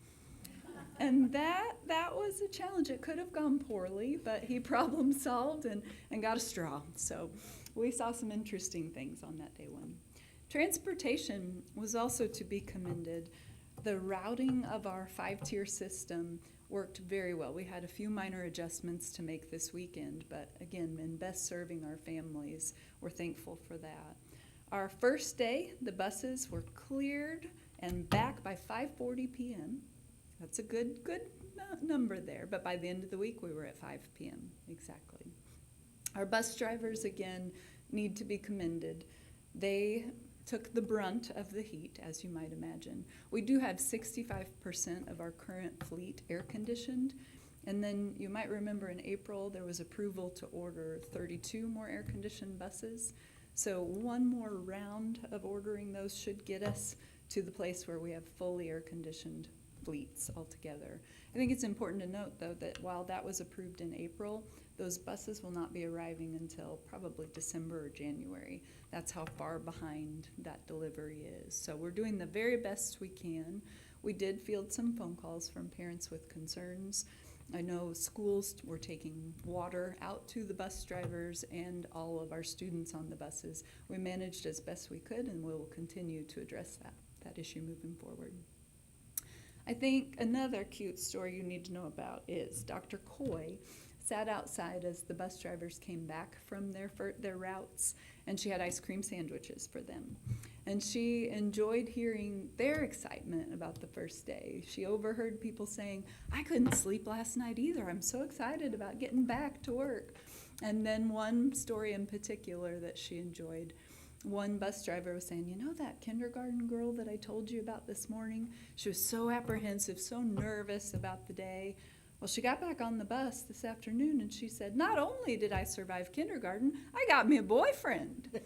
And that was a challenge. It could have gone poorly, but he problem solved and got a straw. So we saw some interesting things on that day 1. Transportation was also to be commended. The routing of our 5-tier system worked very well. We had a few minor adjustments to make this weekend, but again, in best serving our families, we're thankful for that. Our first day, the buses were cleared and back by 5:40 p.m. That's a good number there, but by the end of the week, we were at 5 p.m. exactly. Our bus drivers, again, need to be commended. They took the brunt of the heat, as you might imagine. We do have 65% of our current fleet air conditioned. And then you might remember in April, there was approval to order 32 more air conditioned buses. So one more round of ordering those should get us to the place where we have fully air conditioned fleets altogether. I think it's important to note, though, that while that was approved in April, those buses will not be arriving until probably December or January. That's how far behind that delivery is. So we're doing the very best we can. We did field some phone calls from parents with concerns. I know schools were taking water out to the bus drivers and all of our students on the buses. We managed as best we could, and we will continue to address that issue moving forward. I think another cute story you need to know about is Dr. Coy sat outside as the bus drivers came back from their routes, and she had ice cream sandwiches for them. And she enjoyed hearing their excitement about the first day. She overheard people saying, "I couldn't sleep last night either. I'm so excited about getting back to work." And then one story in particular that she enjoyed, one bus driver was saying, "You know that kindergarten girl that I told you about this morning? She was so apprehensive, so nervous about the day. Well, she got back on the bus this afternoon and she said, 'Not only did I survive kindergarten, I got me a boyfriend.'"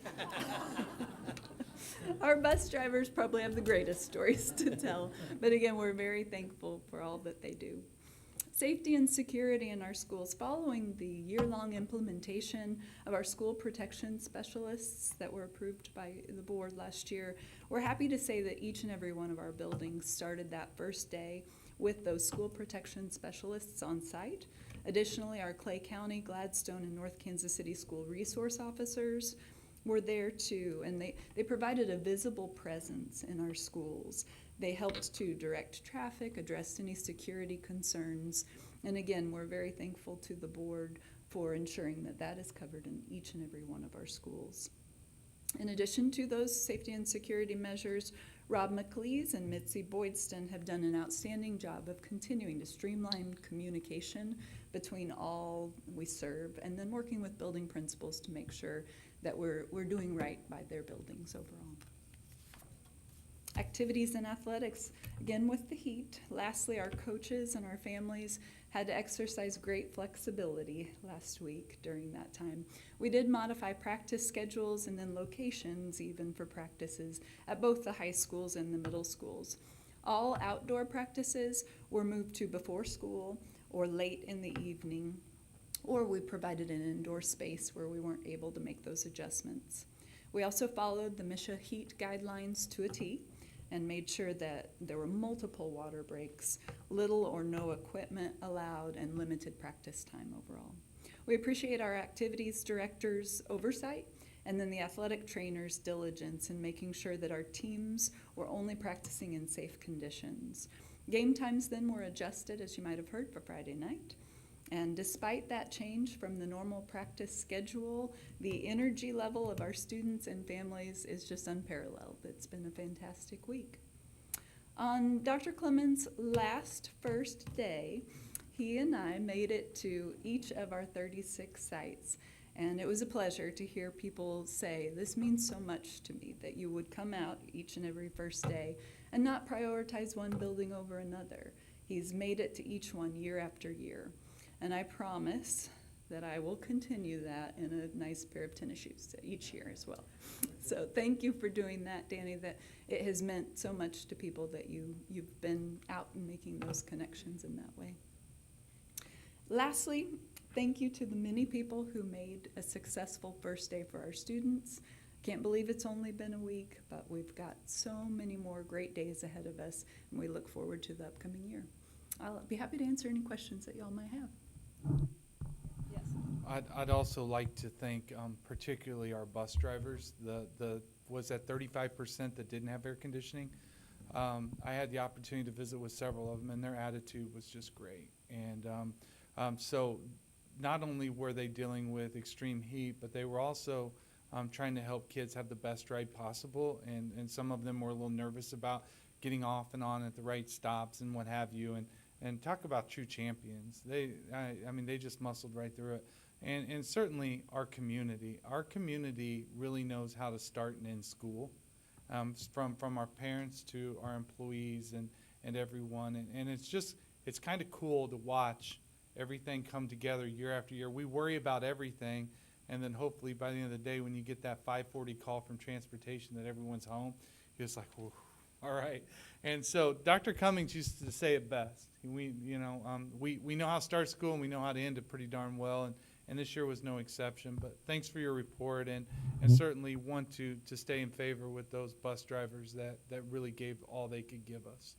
Our bus drivers probably have the greatest stories to tell, but again, we're very thankful for all that they do. Safety and security in our schools. Following the year-long implementation of our school protection specialists that were approved by the board last year, we're happy to say that each and every one of our buildings started that first day with those school protection specialists on site. Additionally, our Clay County, Gladstone, and North Kansas City school resource officers were there too, and they provided a visible presence in our schools. They helped to direct traffic, address any security concerns, and again, we're very thankful to the board for ensuring that that is covered in each and every one of our schools. In addition to those safety and security measures, Rob McLeese and Mitzi Boydston have done an outstanding job of continuing to streamline communication between all we serve, and then working with building principals to make sure that we're doing right by their buildings overall. Activities and athletics, again with the heat. Lastly, our coaches and our families had to exercise great flexibility last week during that time. We did modify practice schedules and then locations even for practices at both the high schools and the middle schools. All outdoor practices were moved to before school or late in the evening, or we provided an indoor space where we weren't able to make those adjustments. We also followed the MSHA heat guidelines to a T and made sure that there were multiple water breaks, little or no equipment allowed, and limited practice time overall. We appreciate our activities directors' oversight and then the athletic trainers' diligence in making sure that our teams were only practicing in safe conditions. Game times then were adjusted, as you might have heard, for Friday night. And despite that change from the normal practice schedule, the energy level of our students and families is just unparalleled. It's been a fantastic week. On Dr. Clemens' last first day, he and I made it to each of our 36 sites. And it was a pleasure to hear people say, "This means so much to me that you would come out each and every first day and not prioritize one building over another." He's made it to each one year after year. And I promise that I will continue that in a nice pair of tennis shoes each year as well. So thank you for doing that, Danny. That it has meant so much to people that you've been out and making those connections in that way. Lastly, thank you to the many people who made a successful first day for our students. Can't believe it's only been a week, but we've got so many more great days ahead of us, and we look forward to the upcoming year. I'll be happy to answer any questions that y'all might have. Yes. I'd also like to thank particularly our bus drivers. Was that 35% that didn't have air conditioning? I had the opportunity to visit with several of them, and their attitude was just great. And so not only were they dealing with extreme heat, but they were also trying to help kids have the best ride possible. And some of them were a little nervous about getting off and on at the right stops and what have you. And and talk about true champions. I mean, they just muscled right through it. And certainly our community really knows how to start and end school, from our parents to our employees and everyone. And it's kind of cool to watch everything come together year after year. We worry about everything, and then hopefully by the end of the day, when you get that 5:40 call from transportation that everyone's home, you're just like, whew, all right. And so Dr. Cummings used to say it best. We know how to start school, and we know how to end it pretty darn well. And this year was no exception. But thanks for your report, and certainly want to stay in favor with those bus drivers that really gave all they could give us.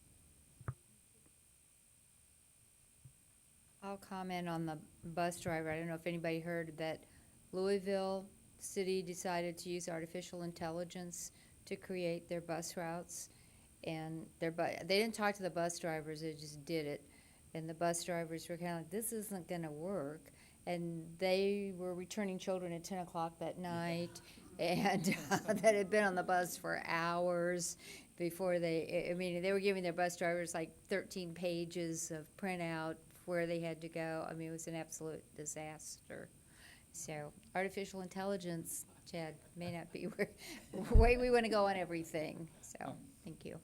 I'll comment on the bus driver. I don't know if anybody heard that Louisville City decided to use artificial intelligence to create their bus routes. And they didn't talk to the bus drivers, they just did it. And the bus drivers were kind of like, this isn't going to work. And they were returning children at 10 o'clock that night, and that had been on the bus for hours before they were giving their bus drivers like 13 pages of printout where they had to go. I mean, it was an absolute disaster. So artificial intelligence, Chad, may not be the way we want to go on everything. So thank you.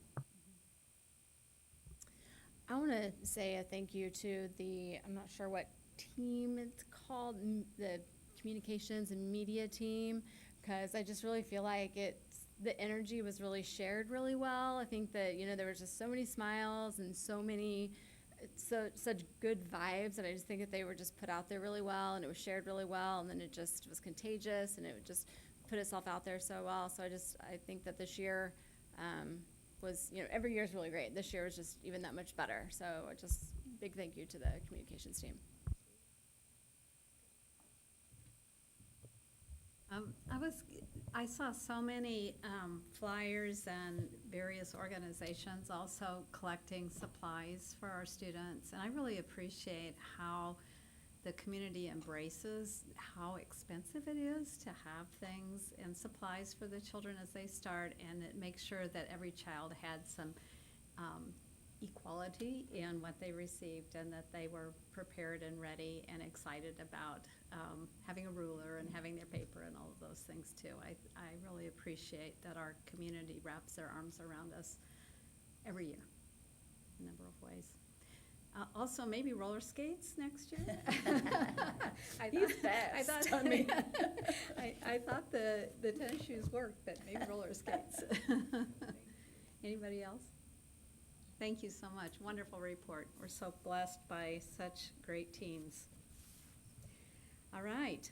I want to say a thank you to I'm not sure what team it's called, the communications and media team, because I just really feel like the energy was really shared really well. I think that, there was just so many smiles and such good vibes, and I just think that they were just put out there really well, and it was shared really well, and then it just was contagious, and it would just put itself out there so well. So I think that this year was, every year is really great. This year was just even that much better. So just big thank you to the communications team. I saw so many flyers and various organizations also collecting supplies for our students, and I really appreciate how the community embraces how expensive it is to have things and supplies for the children as they start, and it makes sure that every child had some equality in what they received, and that they were prepared and ready and excited about having a ruler and having their paper and all of those things too. I really appreciate that our community wraps their arms around us every year in a number of ways. Also, maybe roller skates next year. He's fast. I thought the tennis shoes worked, but maybe roller skates. Anybody else? Thank you so much. Wonderful report. We're so blessed by such great teams. All right,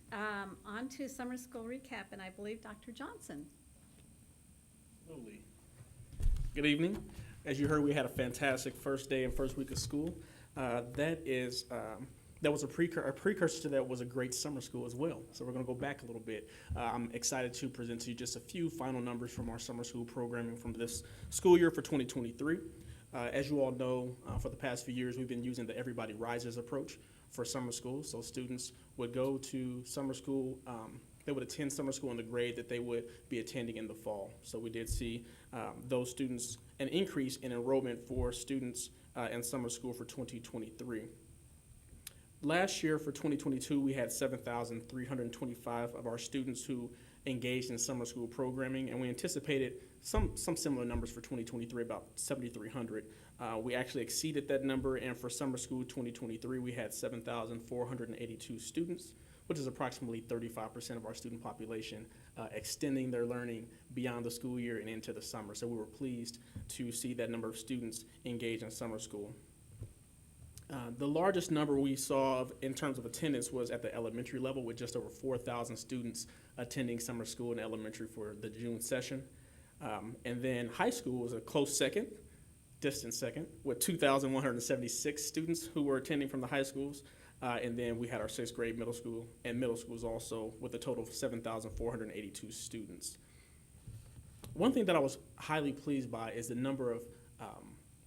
on to summer school recap, and I believe Dr. Johnson. Absolutely. Good evening. As you heard, we had a fantastic first day and first week of school. That was a precursor to that was a great summer school as well. So we're going to go back a little bit. I'm excited to present to you just a few final numbers from our summer school programming from this school year for 2023. As you all know, for the past few years, we've been using the Everybody Rises approach for summer school. So students would go to summer school, they would attend summer school in the grade that they would be attending in the fall. So we did see those students, an increase in enrollment for students in summer school for 2023. Last year for 2022, we had 7,325 of our students who engaged in summer school programming, and we anticipated some similar numbers for 2023, about 7,300. We actually exceeded that number, and for summer school 2023, we had 7,482 students, which is approximately 35% of our student population extending their learning beyond the school year and into the summer. So we were pleased to see that number of students engage in summer school. The largest number we saw in terms of attendance was at the elementary level, with just over 4,000 students attending summer school in elementary for the June session. And then high school was a close second, distant second, with 2,176 students who were attending from the high schools. And then we had our 6th grade middle school, and middle schools also, with a total of 7,482 students. One thing that I was highly pleased by is the number of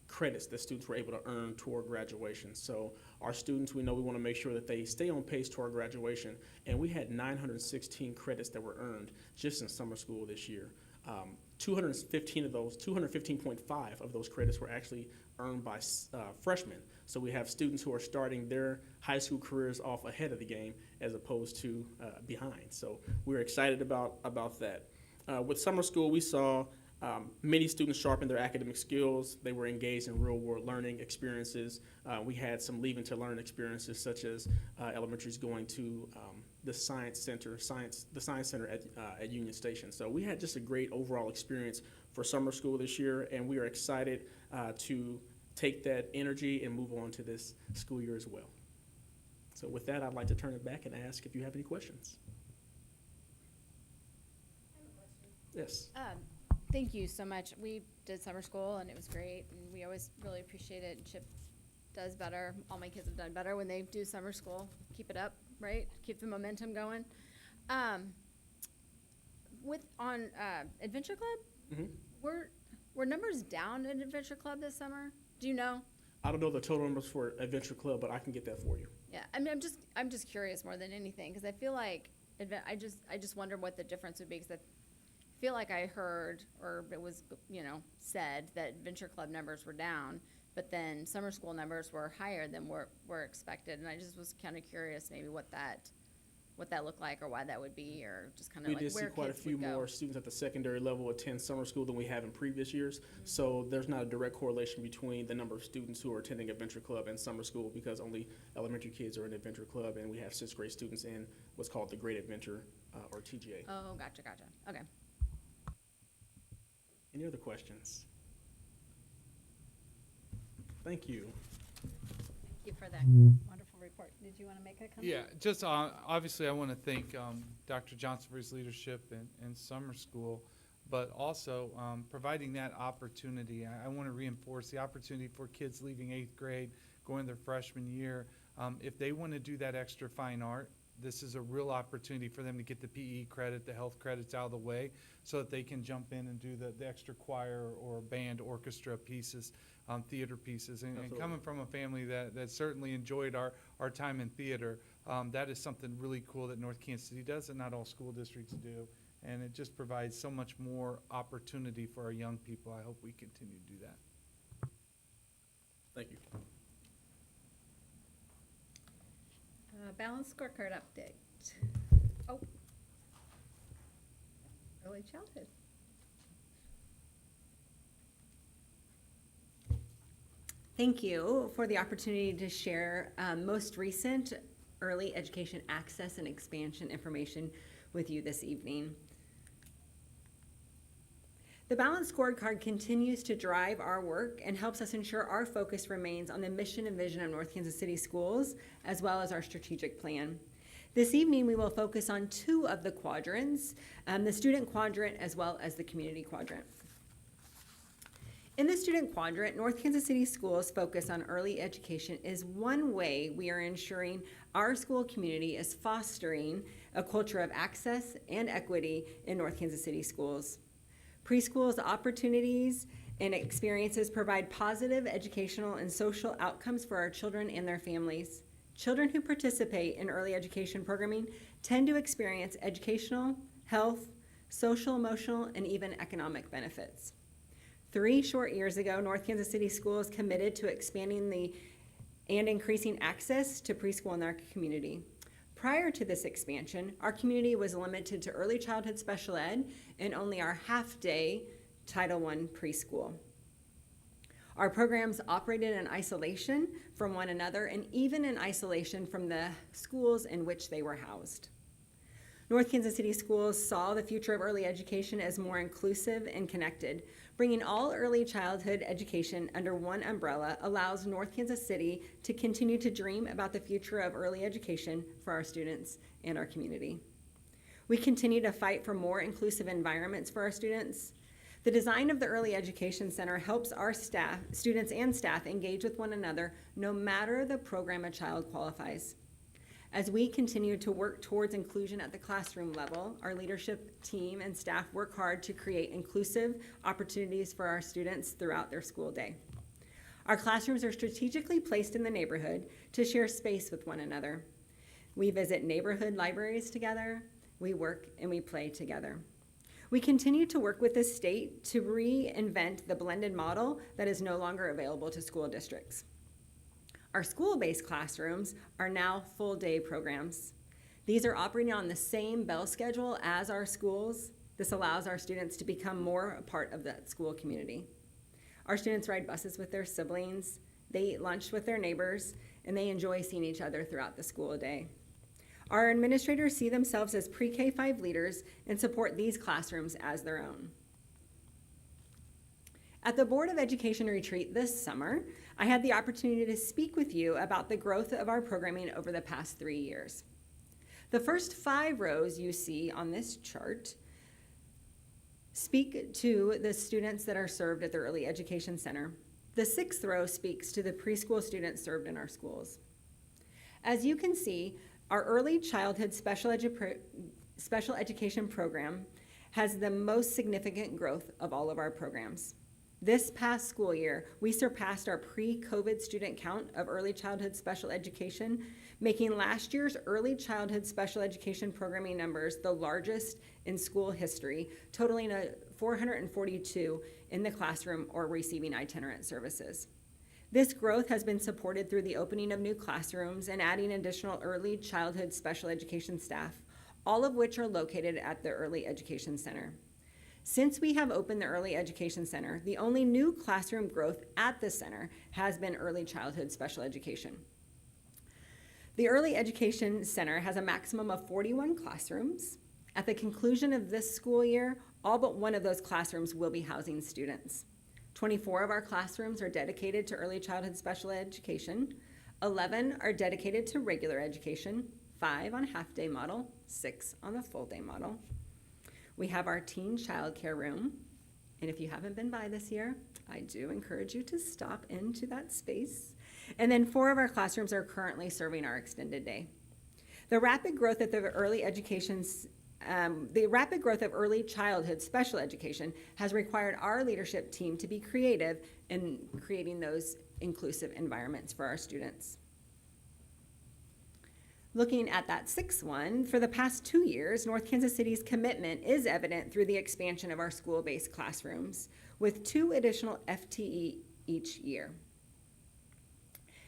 credits that students were able to earn toward graduation. So our students, we know we want to make sure that they stay on pace toward graduation, and we had 916 credits that were earned just in summer school this year. 215 of those, 215.5 of those credits were actually earned by freshmen. So we have students who are starting their high school careers off ahead of the game as opposed to behind. So we're excited about that. With summer school, we saw many students sharpen their academic skills. They were engaged in real-world learning experiences. We had some leaving to learn experiences, such as elementaries going to the science center at Union Station. So we had just a great overall experience for summer school this year, and we are excited to take that energy and move on to this school year as well. So with that, I'd like to turn it back and ask if you have any questions. Yes. Thank you so much. We did summer school and it was great, and we always really appreciate it. Chip does better. All my kids have done better when they do summer school. Keep it up, right? Keep the momentum going. On Adventure Club, were numbers down at Adventure Club this summer? Do you know? I don't know the total numbers for Adventure Club, but I can get that for you. Yeah, I mean, I'm just curious more than anything, because I feel like I just wonder what the difference would be, because I feel like I heard, or it was, said that Adventure Club numbers were down, but then summer school numbers were higher than were expected, and I just was kind of curious maybe what that looked like, or why that would be, or just kind of like where kids would go. We did see quite a few more students at the secondary level attend summer school than we have in previous years. So there's not a direct correlation between the number of students who are attending Adventure Club and summer school, because only elementary kids are in Adventure Club, and we have 6th grade students in what's called the Great Adventure, or TGA. Oh, gotcha. Okay. Any other questions? Thank you. Thank you for that wonderful report. Did you want to make a comment? Yeah, just obviously I want to thank Dr. Johnson for his leadership in summer school, but also providing that opportunity. I want to reinforce the opportunity for kids leaving 8th grade, going their freshman year. If they want to do that extra fine art, this is a real opportunity for them to get the PE credit, the health credits out of the way, so that they can jump in and do the extra choir or band, orchestra pieces, theater pieces. And coming from a family that certainly enjoyed our time in theater, that is something really cool that North Kansas City does and not all school districts do. And it just provides so much more opportunity for our young people. I hope we continue to do that. Thank you. Balanced scorecard update. Oh. Early childhood. Thank you for the opportunity to share most recent early education access and expansion information with you this evening. The Balanced Scorecard continues to drive our work and helps us ensure our focus remains on the mission and vision of North Kansas City Schools, as well as our strategic plan. This evening, we will focus on 2 of the quadrants, the student quadrant as well as the community quadrant. In the student quadrant, North Kansas City Schools' focus on early education is one way we are ensuring our school community is fostering a culture of access and equity in North Kansas City Schools. Preschool's opportunities and experiences provide positive educational and social outcomes for our children and their families. Children who participate in early education programming tend to experience educational, health, social, emotional, and even economic benefits. 3 short years ago, North Kansas City Schools committed to expanding and increasing access to preschool in our community. Prior to this expansion, our community was limited to early childhood special ed and only our half-day Title I preschool. Our programs operated in isolation from one another and even in isolation from the schools in which they were housed. North Kansas City Schools saw the future of early education as more inclusive and connected. Bringing all early childhood education under one umbrella allows North Kansas City to continue to dream about the future of early education for our students and our community. We continue to fight for more inclusive environments for our students. The design of the Early Education Center helps our students and staff engage with one another no matter the program a child qualifies. As we continue to work towards inclusion at the classroom level, our leadership team and staff work hard to create inclusive opportunities for our students throughout their school day. Our classrooms are strategically placed in the neighborhood to share space with one another. We visit neighborhood libraries together, we work and we play together. We continue to work with the state to reinvent the blended model that is no longer available to school districts. Our school-based classrooms are now full-day programs. These are operating on the same bell schedule as our schools. This allows our students to become more a part of that school community. Our students ride buses with their siblings, they eat lunch with their neighbors, and they enjoy seeing each other throughout the school day. Our administrators see themselves as pre-K-5 leaders and support these classrooms as their own. At the Board of Education retreat this summer, I had the opportunity to speak with you about the growth of our programming over the past 3 years. The first 5 rows you see on this chart speak to the students that are served at the Early Education Center. The 6th row speaks to the preschool students served in our schools. As you can see, our early childhood special education program has the most significant growth of all of our programs. This past school year, we surpassed our pre-COVID student count of early childhood special education, making last year's early childhood special education programming numbers the largest in school history, totaling 442 in the classroom or receiving itinerant services. This growth has been supported through the opening of new classrooms and adding additional early childhood special education staff, all of which are located at the Early Education Center. Since we have opened the Early Education Center, the only new classroom growth at the center has been early childhood special education. The Early Education Center has a maximum of 41 classrooms. At the conclusion of this school year, all but one of those classrooms will be housing students. 24 of our classrooms are dedicated to early childhood special education. 11 are dedicated to regular education, 5 on half-day model, 6 on the full-day model. We have our teen child care room, and if you haven't been by this year, I do encourage you to stop into that space. And then 4 of our classrooms are currently serving our extended day. The rapid growth of early childhood special education has required our leadership team to be creative in creating those inclusive environments for our students. Looking at that 6th one, for the past 2 years, North Kansas City's commitment is evident through the expansion of our school-based classrooms, with 2 additional FTE each year.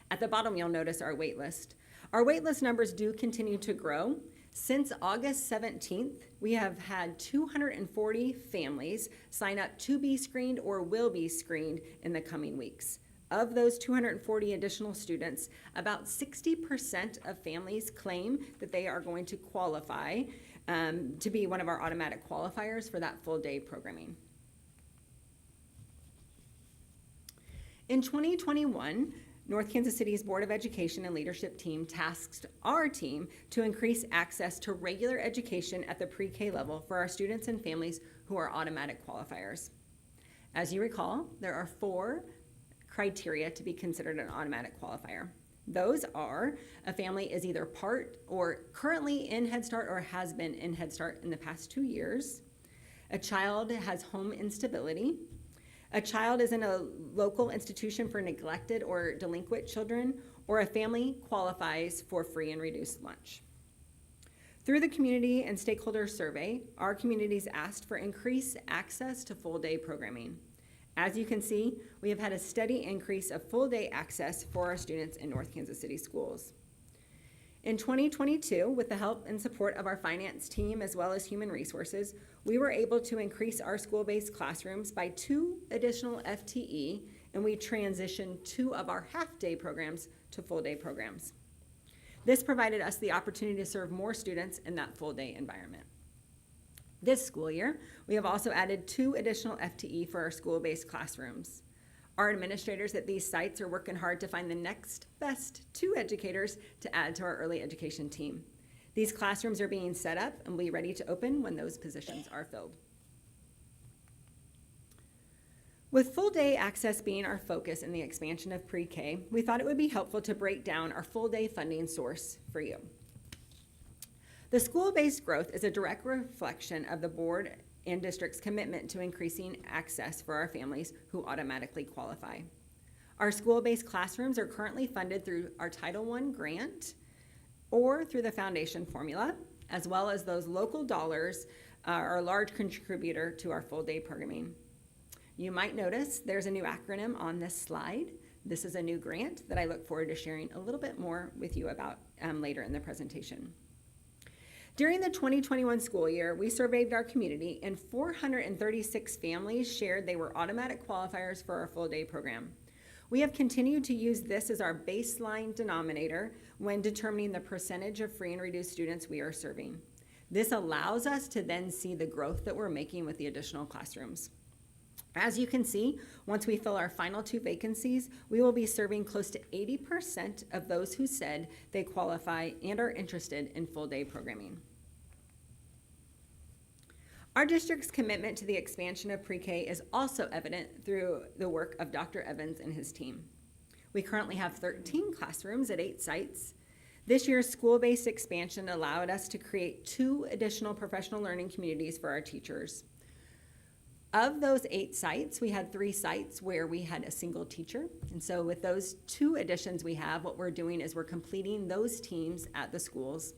At the bottom, you'll notice our wait list. Our wait list numbers do continue to grow. Since August 17th, we have had 240 families sign up to be screened or will be screened in the coming weeks. Of those 240 additional students, about 60% of families claim that they are going to qualify to be one of our automatic qualifiers for that full-day programming. In 2021, North Kansas City's Board of Education and Leadership team tasked our team to increase access to regular education at the pre-K level for our students and families who are automatic qualifiers. As you recall, there are 4 criteria to be considered an automatic qualifier. Those are: a family is either part or currently in Head Start or has been in Head Start in the past 2 years, a child has home instability, a child is in a local institution for neglected or delinquent children, or a family qualifies for free and reduced lunch. Through the community and stakeholder survey, our communities asked for increased access to full-day programming. As you can see, we have had a steady increase of full-day access for our students in North Kansas City schools. In 2022, with the help and support of our finance team as well as human resources, we were able to increase our school-based classrooms by 2 additional FTE, and we transitioned 2 of our half-day programs to full-day programs. This provided us the opportunity to serve more students in that full-day environment. This school year, we have also added 2 additional FTE for our school-based classrooms. Our administrators at these sites are working hard to find the next best 2 educators to add to our early education team. These classrooms are being set up and will be ready to open when those positions are filled. With full-day access being our focus in the expansion of pre-K, we thought it would be helpful to break down our full-day funding source for you. The school-based growth is a direct reflection of the board and district's commitment to increasing access for our families who automatically qualify. Our school-based classrooms are currently funded through our Title I grant or through the foundation formula, as well as those local dollars are a large contributor to our full day programming. You might notice there's a new acronym on this slide. This is a new grant that I look forward to sharing a little bit more with you about later in the presentation. During the 2021 school year, we surveyed our community, and 436 families shared they were automatic qualifiers for our full day program. We have continued to use this as our baseline denominator when determining the percentage of free and reduced students we are serving. This allows us to then see the growth that we're making with the additional classrooms. As you can see, once we fill our final 2 vacancies, we will be serving close to 80% of those who said they qualify and are interested in full day programming. Our district's commitment to the expansion of pre-K is also evident through the work of Dr. Evans and his team. We currently have 13 classrooms at 8 sites. This year's school-based expansion allowed us to create 2 additional professional learning communities for our teachers. Of those 8 sites, we had 3 sites where we had a single teacher. And so with those 2 additions we have, what we're doing is we're completing those teams at the schools.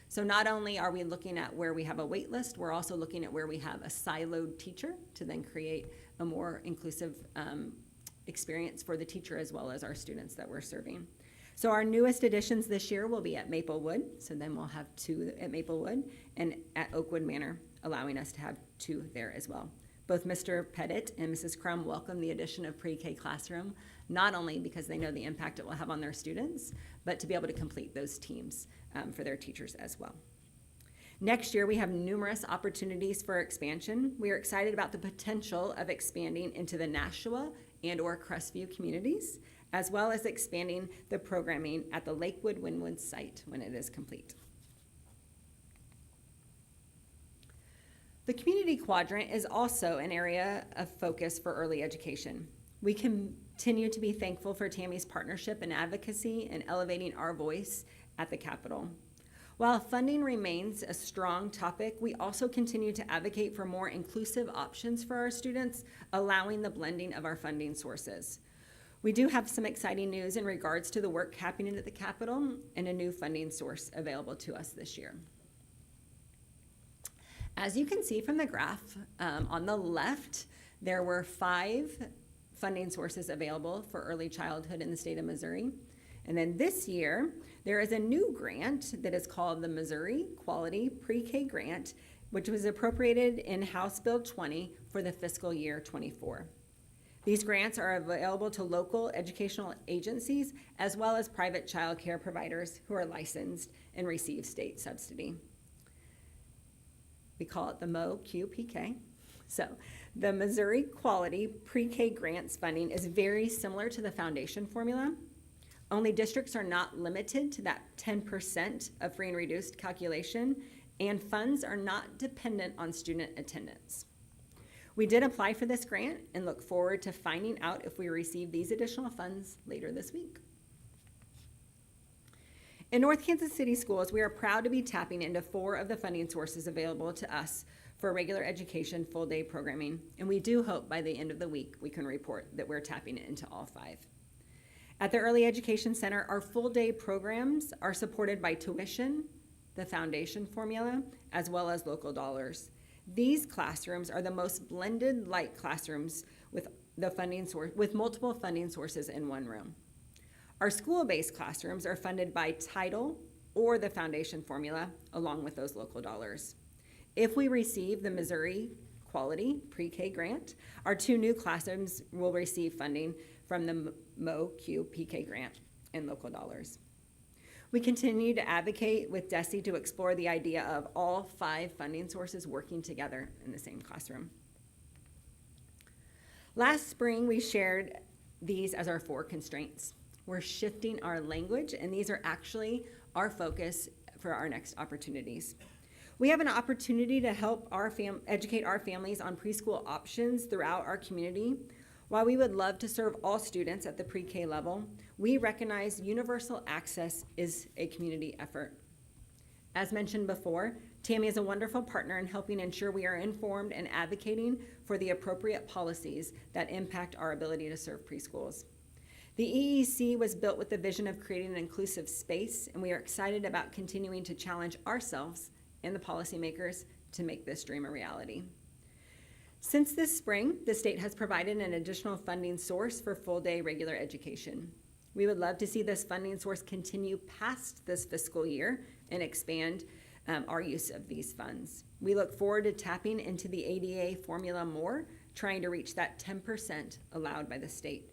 So not only are we looking at where we have a wait list, we're also looking at where we have a siloed teacher to then create a more inclusive experience for the teacher as well as our students that we're serving. So our newest additions this year will be at Maplewood. So then we'll have 2 at Maplewood and at Oakwood Manor, allowing us to have 2 there as well. Both Mr. Pettit and Mrs. Crum welcome the addition of pre-K classroom, not only because they know the impact it will have on their students, but to be able to complete those teams for their teachers as well. Next year, we have numerous opportunities for expansion. We are excited about the potential of expanding into the Nashua and or Crestview communities, as well as expanding the programming at the Lakewood Wynwood site when it is complete. The community quadrant is also an area of focus for early education. We continue to be thankful for Tammy's partnership and advocacy in elevating our voice at the Capitol. While funding remains a strong topic, we also continue to advocate for more inclusive options for our students, allowing the blending of our funding sources. We do have some exciting news in regards to the work happening at the Capitol and a new funding source available to us this year. As you can see from the graph on the left, there were 5 funding sources available for early childhood in the state of Missouri. And then this year, there is a new grant that is called the Missouri Quality Pre-K Grant, which was appropriated in House Bill 20 for the fiscal year 24. These grants are available to local educational agencies as well as private child care providers who are licensed and receive state subsidy. We call it the MOQPK. So the Missouri Quality Pre-K Grants funding is very similar to the foundation formula. Only districts are not limited to that 10% of free and reduced calculation, and funds are not dependent on student attendance. We did apply for this grant and look forward to finding out if we receive these additional funds later this week. In North Kansas City Schools, we are proud to be tapping into 4 of the funding sources available to us for regular education full-day programming, and we do hope by the end of the week we can report that we're tapping into all 5. At the Early Education Center, our full-day programs are supported by tuition, the foundation formula, as well as local dollars. These classrooms are the most blended light classrooms with multiple funding sources in one room. Our school-based classrooms are funded by title or the foundation formula, along with those local dollars. If we receive the Missouri Quality Pre-K Grant, our 2 new classrooms will receive funding from the MOQPK grant and local dollars. We continue to advocate with DESE to explore the idea of all 5 funding sources working together in the same classroom. Last spring, we shared these as our 4 constraints. We're shifting our language, and these are actually our focus for our next opportunities. We have an opportunity to help educate our families on preschool options throughout our community. While we would love to serve all students at the pre-K level, we recognize universal access is a community effort. As mentioned before, Tammy is a wonderful partner in helping ensure we are informed and advocating for the appropriate policies that impact our ability to serve preschools. The EEC was built with the vision of creating an inclusive space, and we are excited about continuing to challenge ourselves and the policymakers to make this dream a reality. Since this spring, the state has provided an additional funding source for full-day regular education. We would love to see this funding source continue past this fiscal year and expand our use of these funds. We look forward to tapping into the ADA formula more, trying to reach that 10% allowed by the state.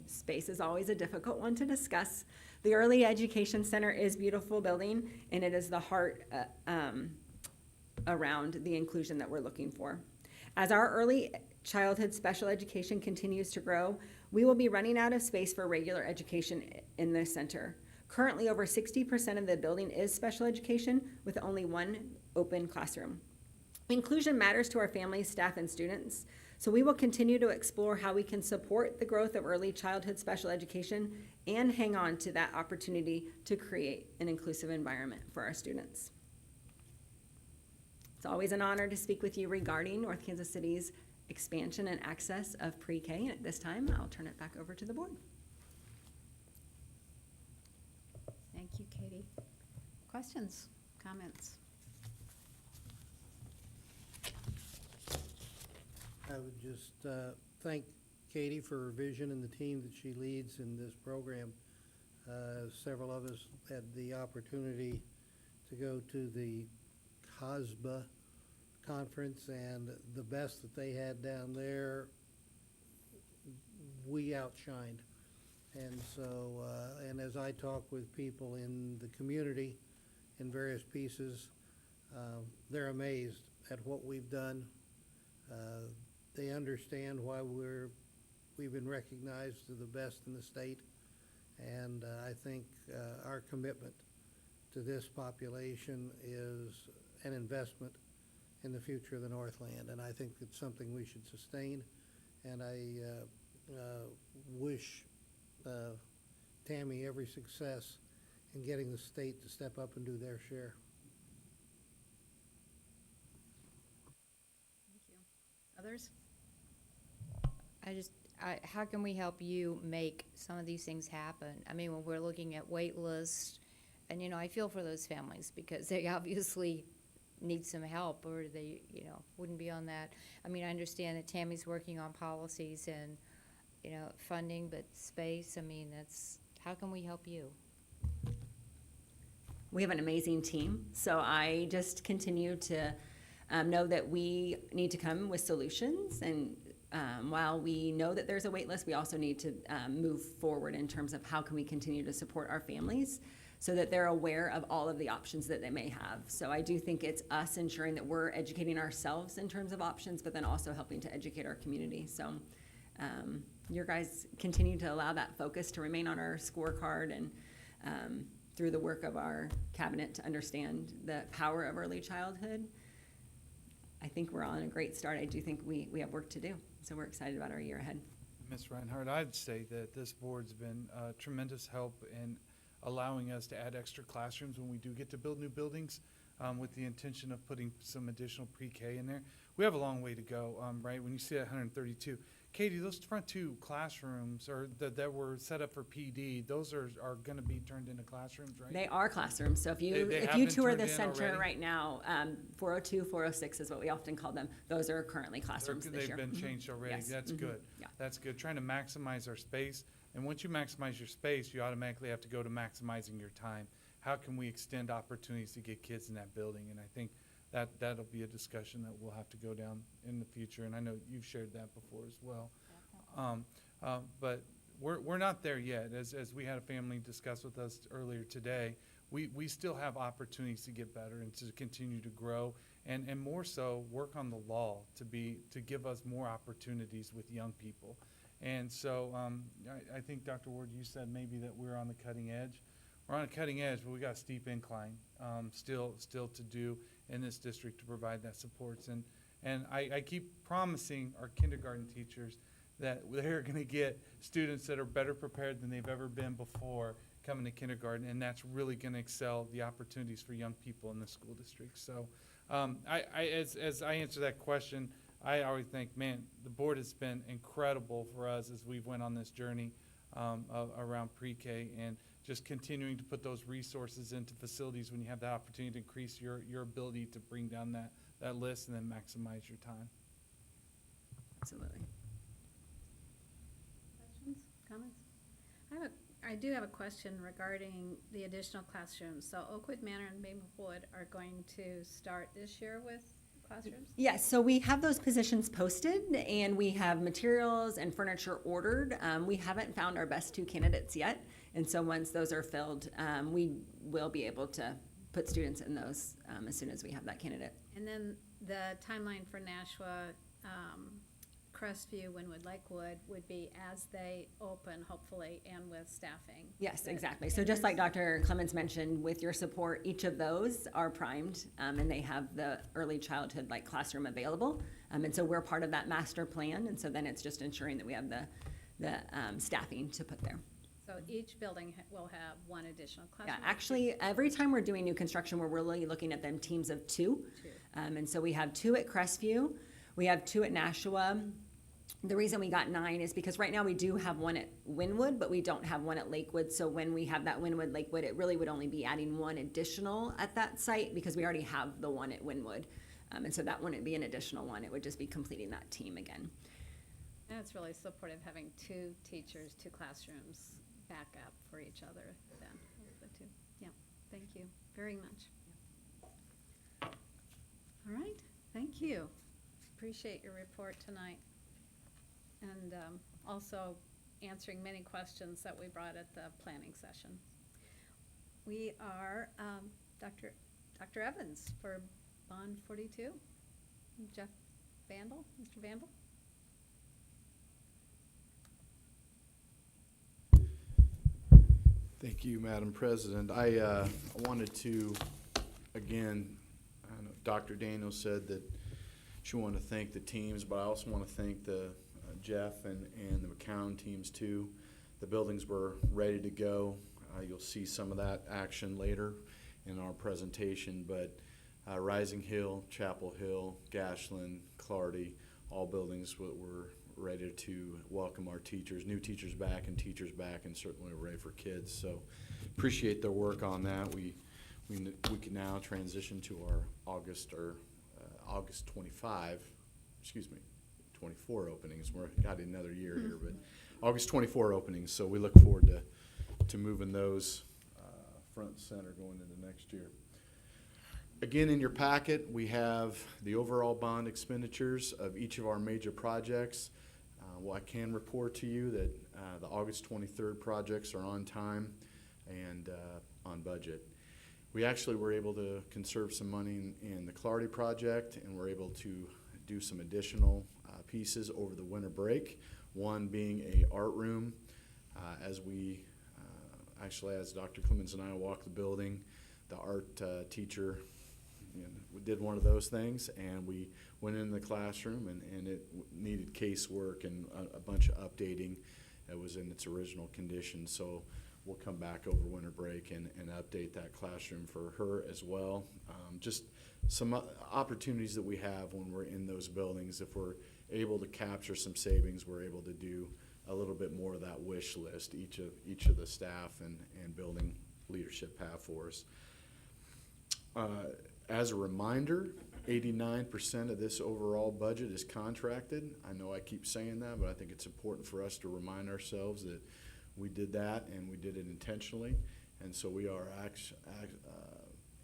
Space is always a difficult one to discuss. The Early Education Center is a beautiful building, and it is the heart around the inclusion that we're looking for. As our early childhood special education continues to grow, we will be running out of space for regular education in the center. Currently, over 60% of the building is special education, with only one open classroom. Inclusion matters to our families, staff, and students, so we will continue to explore how we can support the growth of early childhood special education and hang on to that opportunity to create an inclusive environment for our students. It's always an honor to speak with you regarding North Kansas City's expansion and access of pre-K, and at this time, I'll turn it back over to the board. Thank you, Katie. Questions, comments? I would just thank Katie for her vision and the team that she leads in this program. Several of us had the opportunity to go to the COSBA conference, and the best that they had down there, we outshined. And so, and as I talk with people in the community in various pieces, they're amazed at what we've done. They understand why we've been recognized as the best in the state, and I think our commitment to this population is an investment in the future of the Northland, and I think it's something we should sustain. And I wish Tammy every success in getting the state to step up and do their share. Thank you. Others? How can we help you make some of these things happen? I mean, when we're looking at wait lists, and, I feel for those families because they obviously need some help, or they, wouldn't be on that. I mean, I understand that Tammy's working on policies and, funding, but space, I mean, how can we help you? We have an amazing team, so I just continue to know that we need to come with solutions, and while we know that there's a wait list, we also need to move forward in terms of how can we continue to support our families so that they're aware of all of the options that they may have. So I do think it's us ensuring that we're educating ourselves in terms of options, but then also helping to educate our community. So your guys continue to allow that focus to remain on our scorecard, and through the work of our cabinet to understand the power of early childhood. I think we're on a great start. I do think we have work to do, so we're excited about our year ahead. Ms. Reinhardt, I'd say that this board's been tremendous help in allowing us to add extra classrooms when we do get to build new buildings, with the intention of putting some additional pre-K in there. We have a long way to go, right? When you see that 132, Katie, those front two classrooms that were set up for PD, those are going to be turned into classrooms, right? They are classrooms. So if you tour the center right now, 402, 406 is what we often call them. Those are currently classrooms this year. They've been changed already. Yes. That's good. Yeah. That's good. Trying to maximize our space. And once you maximize your space, you automatically have to go to maximizing your time. How can we extend opportunities to get kids in that building? And I think that'll be a discussion that we'll have to go down in the future. And I know you've shared that before as well. But we're not there yet. As we had a family discuss with us earlier today, we still have opportunities to get better and to continue to grow, and more so work on the law to give us more opportunities with young people. And so I think, Dr. Ward, you said maybe that we're on the cutting edge. We're on a cutting edge, but we got a steep incline still to do in this district to provide that supports. And I keep promising our kindergarten teachers that they're going to get students that are better prepared than they've ever been before coming to kindergarten, and that's really going to excel the opportunities for young people in the school district. So as I answer that question, I always think, man, the board has been incredible for us as we've went on this journey around pre-K, and just continuing to put those resources into facilities when you have the opportunity to increase your ability to bring down that list and then maximize your time. Absolutely. Questions, comments? I do have a question regarding the additional classrooms. So Oakwood Manor and Maplewood are going to start this year with classrooms? Yes, so we have those positions posted and we have materials and furniture ordered. We haven't found our best 2 candidates yet. And so once those are filled, we will be able to put students in those as soon as we have that candidate. And then the timeline for Nashua, Crestview, Wynwood, Lakewood would be as they open, hopefully, and with staffing. Yes, But- exactly. So and just like there's- Dr. Clemens mentioned, with your support, each of those are primed, and they have the early childhood like classroom available. And so we're part of that master plan, and so then it's just ensuring that we have the staffing to put there. So each building will have one additional classroom? Yeah, actually, every time we're doing new construction, we're really looking at them teams of 2. And so we have 2 at Crestview, we have 2 at Nashua. The reason we got 9 is because right now we do have 1 at Wynwood, but we don't have 1 at Lakewood. So when we have that Wynwood, Lakewood, it really would only be adding 1 additional at that site because we already have the 1 at Wynwood. And so that wouldn't be an additional 1. It would just be completing that team again. And it's really supportive having 2 teachers, 2 classrooms back up for each other then, the 2. Yeah, thank you very much. All right, thank you. Appreciate your report tonight. And also answering many questions that we brought at the planning session. We are Dr. Evans for Bond 42. Jeff Vandal, Mr. Vandal? Thank you, Madam President. I wanted to, again, I know Dr. Daniels said that she wanted to thank the teams, but I also want to thank the Jeff and the McCown teams too. The buildings were ready to go. You'll see some of that action later in our presentation, but Rising Hill, Chapel Hill, Gashland, Clardy, all buildings were ready to welcome our teachers, new teachers back, and certainly ready for kids. So appreciate their work on that. We can now transition to our August 24 openings. We're got another year here, but August 24 openings. So we look forward to moving those front and center going into next year. Again, in your packet, we have the overall bond expenditures of each of our major projects. Well, I can report to you that the August 23rd projects are on time and on budget. We actually were able to conserve some money in the Clardy project, and we're able to do some additional pieces over the winter break. One being a art room. As we actually, as Dr. Clemens and I walked the building, the art teacher we did one of those things, and we went in the classroom, and it needed casework and a bunch of updating. It was in its original condition, so we'll come back over winter break and update that classroom for her as well. Just some opportunities that we have when we're in those buildings. If we're able to capture some savings, we're able to do a little bit more of that wish list each of the staff and building leadership have for us. As a reminder, 89% of this overall budget is contracted. I know I keep saying that, but I think it's important for us to remind ourselves that we did that and we did it intentionally. And so we are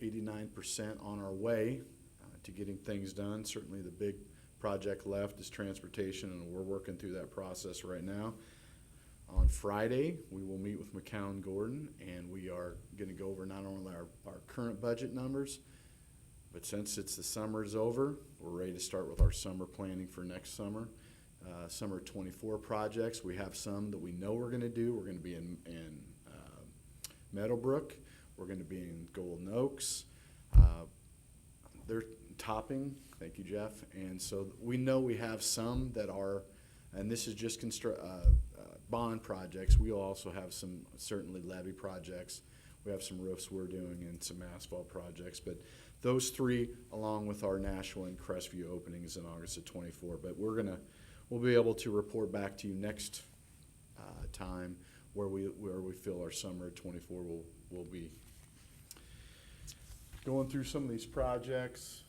89% on our way to getting things done. Certainly the big project left is transportation, and we're working through that process right now. On Friday, we will meet with McCown Gordon, and we are going to go over not only our current budget numbers, but since the summer is over, we're ready to start with our summer planning for next summer. Summer 24 projects, we have some that we know we're going to do. We're going to be in Meadowbrook. We're going to be in Golden Oaks. They're topping. Thank you, Jeff. And so we know we have some that are, and this is just bond projects. We also have some certainly levy projects. We have some roofs we're doing and some asphalt projects, but those three, along with our Nashua and Crestview openings in August of 24. But we'll be able to report back to you next time where we feel our summer of 24 will be. Going through some of these projects,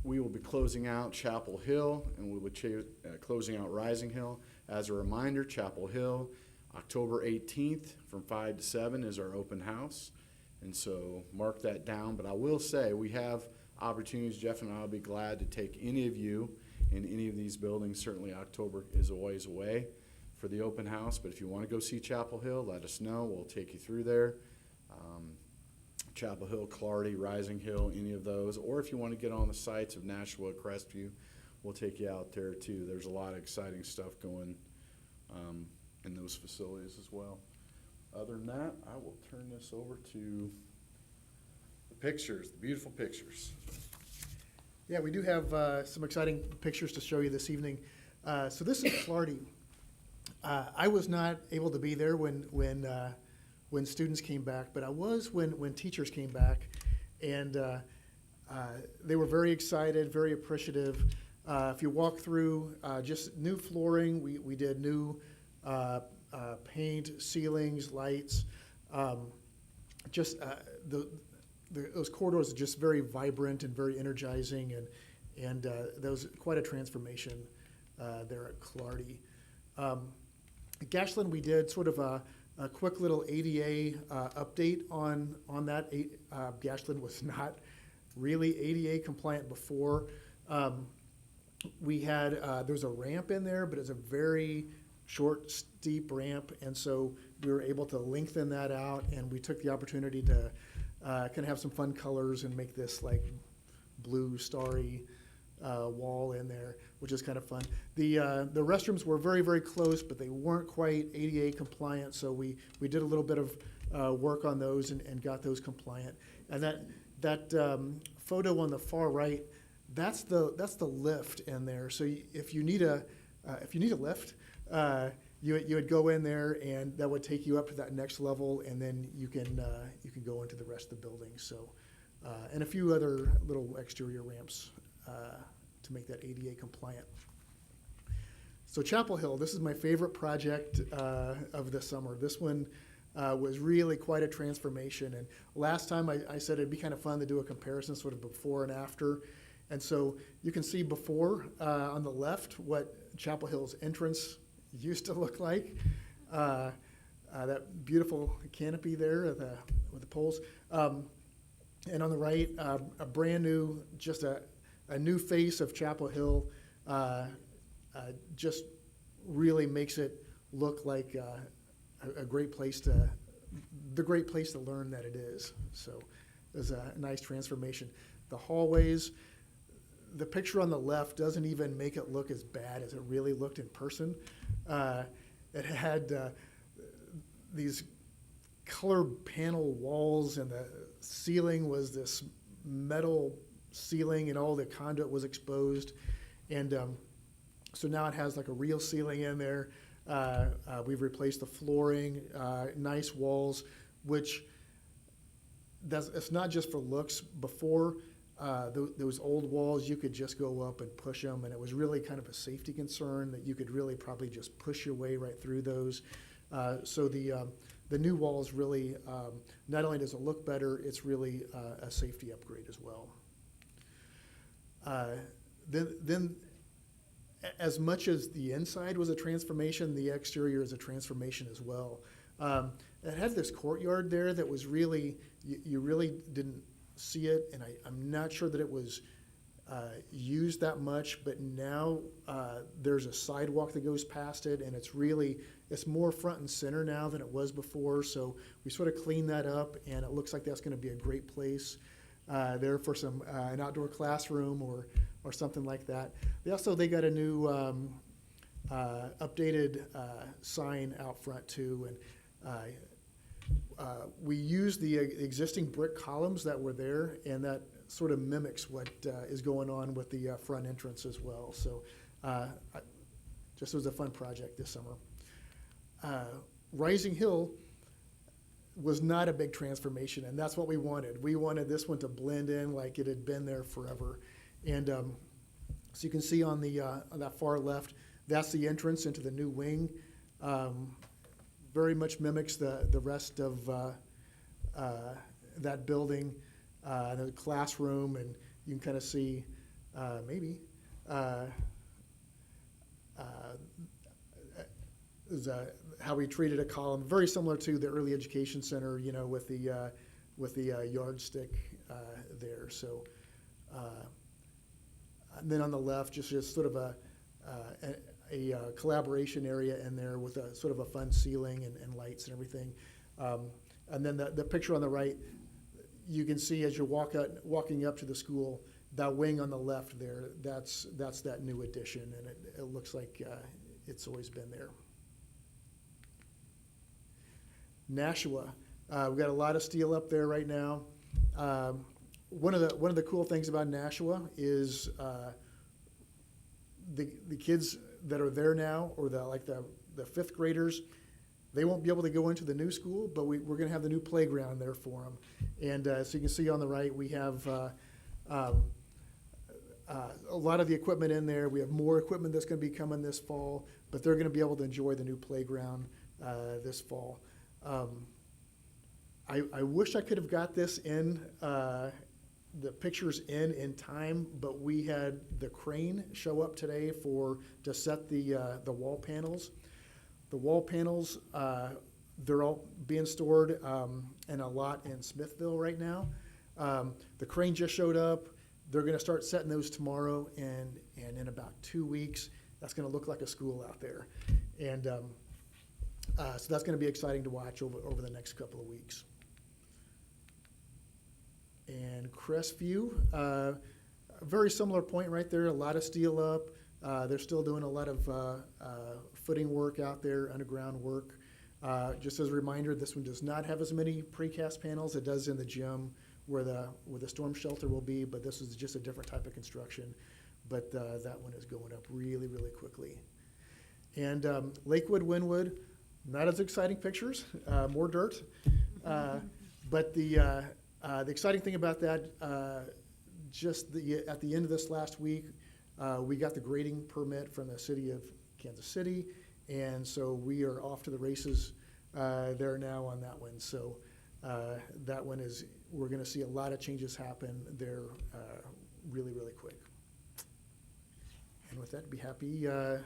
we will be closing out Chapel Hill, and we will be closing out Rising Hill. As a reminder, Chapel Hill, October 18th from 5 to 7 is our open house. And so mark that down. But I will say we have opportunities. Jeff and I will be glad to take any of you in any of these buildings. Certainly October is a ways away for the open house. But if you want to go see Chapel Hill, let us know. We'll take you through there. Chapel Hill, Clardy, Rising Hill, any of those. Or if you want to get on the sites of Nashua, Crestview, we'll take you out there too. There's a lot of exciting stuff going in those facilities as well. Other than that, I will turn this over to the pictures, the beautiful pictures. Yeah, we do have some exciting pictures to show you this evening. So this is Clardy. I was not able to be there when students came back, but I was when teachers came back, and they were very excited, very appreciative. If you walk through, just new flooring, we did new paint, ceilings, lights. Those corridors are just very vibrant and very energizing, and that was quite a transformation there at Clardy. At Gashland, we did sort of a quick little ADA update on that. Gashland was not really ADA compliant before. We had, there's a ramp in there, but it's a very short, steep ramp, and so we were able to lengthen that out, and we took the opportunity to kind of have some fun colors and make this like blue starry wall in there, which is kind of fun. The restrooms were very, very close, but they weren't quite ADA compliant, so we did a little bit of work on those and got those compliant. And that photo on the far right, that's the lift in there. So if you need a lift, you would go in there, and that would take you up to that next level, and then you can go into the rest of the building. So and a few other little exterior ramps to make that ADA compliant. So Chapel Hill, this is my favorite project of the summer. This one was really quite a transformation. And last time I said it'd be kind of fun to do a comparison sort of before and after. And so you can see before on the left what Chapel Hill's entrance used to look like. That beautiful canopy there with the poles. And on the right, a brand new, just a new face of Chapel Hill. Just really makes it look like the great place to learn that it is. So there's a nice transformation. The hallways, the picture on the left doesn't even make it look as bad as it really looked in person. It had these color panel walls, and the ceiling was this metal ceiling, and all the conduit was exposed. And so now it has like a real ceiling in there. We've replaced the flooring, nice walls, which it's not just for looks. Before, those old walls, you could just go up and push them, and it was really kind of a safety concern that you could really probably just push your way right through those. So the new walls really, not only does it look better, it's really a safety upgrade as well. Then as much as the inside was a transformation, the exterior is a transformation as well. It had this courtyard there that was really, you really didn't see it, and I'm not sure that it was used that much, but now there's a sidewalk that goes past it, and it's more front and center now than it was before, so we sort of cleaned that up, and it looks like that's going to be a great place there for an outdoor classroom or something like that. They got a new updated sign out front too, and we used the existing brick columns that were there, and that sort of mimics what is going on with the front entrance as well. So just was a fun project this summer. Rising Hill was not a big transformation, and that's what we wanted. We wanted this one to blend in like it had been there forever. And so you can see on that far left, that's the entrance into the new wing. very much mimics the rest of that building, the classroom, and you can kind of see maybe how we treated a column, very similar to the early education center, you know, with the yardstick there. So, and then on the left, just sort of a collaboration area in there with a sort of a fun ceiling and lights and everything. And then the picture on the right, you can see as you're walking up to the school, that wing on the left there, that's that new addition, and it looks like it's always been there. Nashua, we've got a lot of steel up there right now. One of the cool things about Nashua is the kids that are there now, or the fifth graders, they won't be able to go into the new school, but we're going to have the new playground there for them. And so you can see on the right, we have a lot of the equipment in there. We have more equipment that's going to be coming this fall, but they're going to be able to enjoy the new playground this fall. I wish I could have got this in, the pictures in time, but we had the crane show up today to set the wall panels. The wall panels, they're all being stored in a lot in Smithville right now. The crane just showed up. They're going to start setting those tomorrow, and in about 2 weeks, that's going to look like a school out there. And so that's going to be exciting to watch over the next couple of weeks. And Crestview, a very similar point right there, a lot of steel up. They're still doing a lot of footing work out there, underground work. Just as a reminder, this one does not have as many precast panels. It does in the gym where the storm shelter will be, but this is just a different type of construction. But that one is going up really, really quickly. And Lakewood, Wynwood, not as exciting pictures, more dirt. But the exciting thing about that, at the end of this last week, we got the grading permit from the city of Kansas City, and so we are off to the races there now on that one. So that one we're going to see a lot of changes happen there really, really quick. And with that, I'd be happy to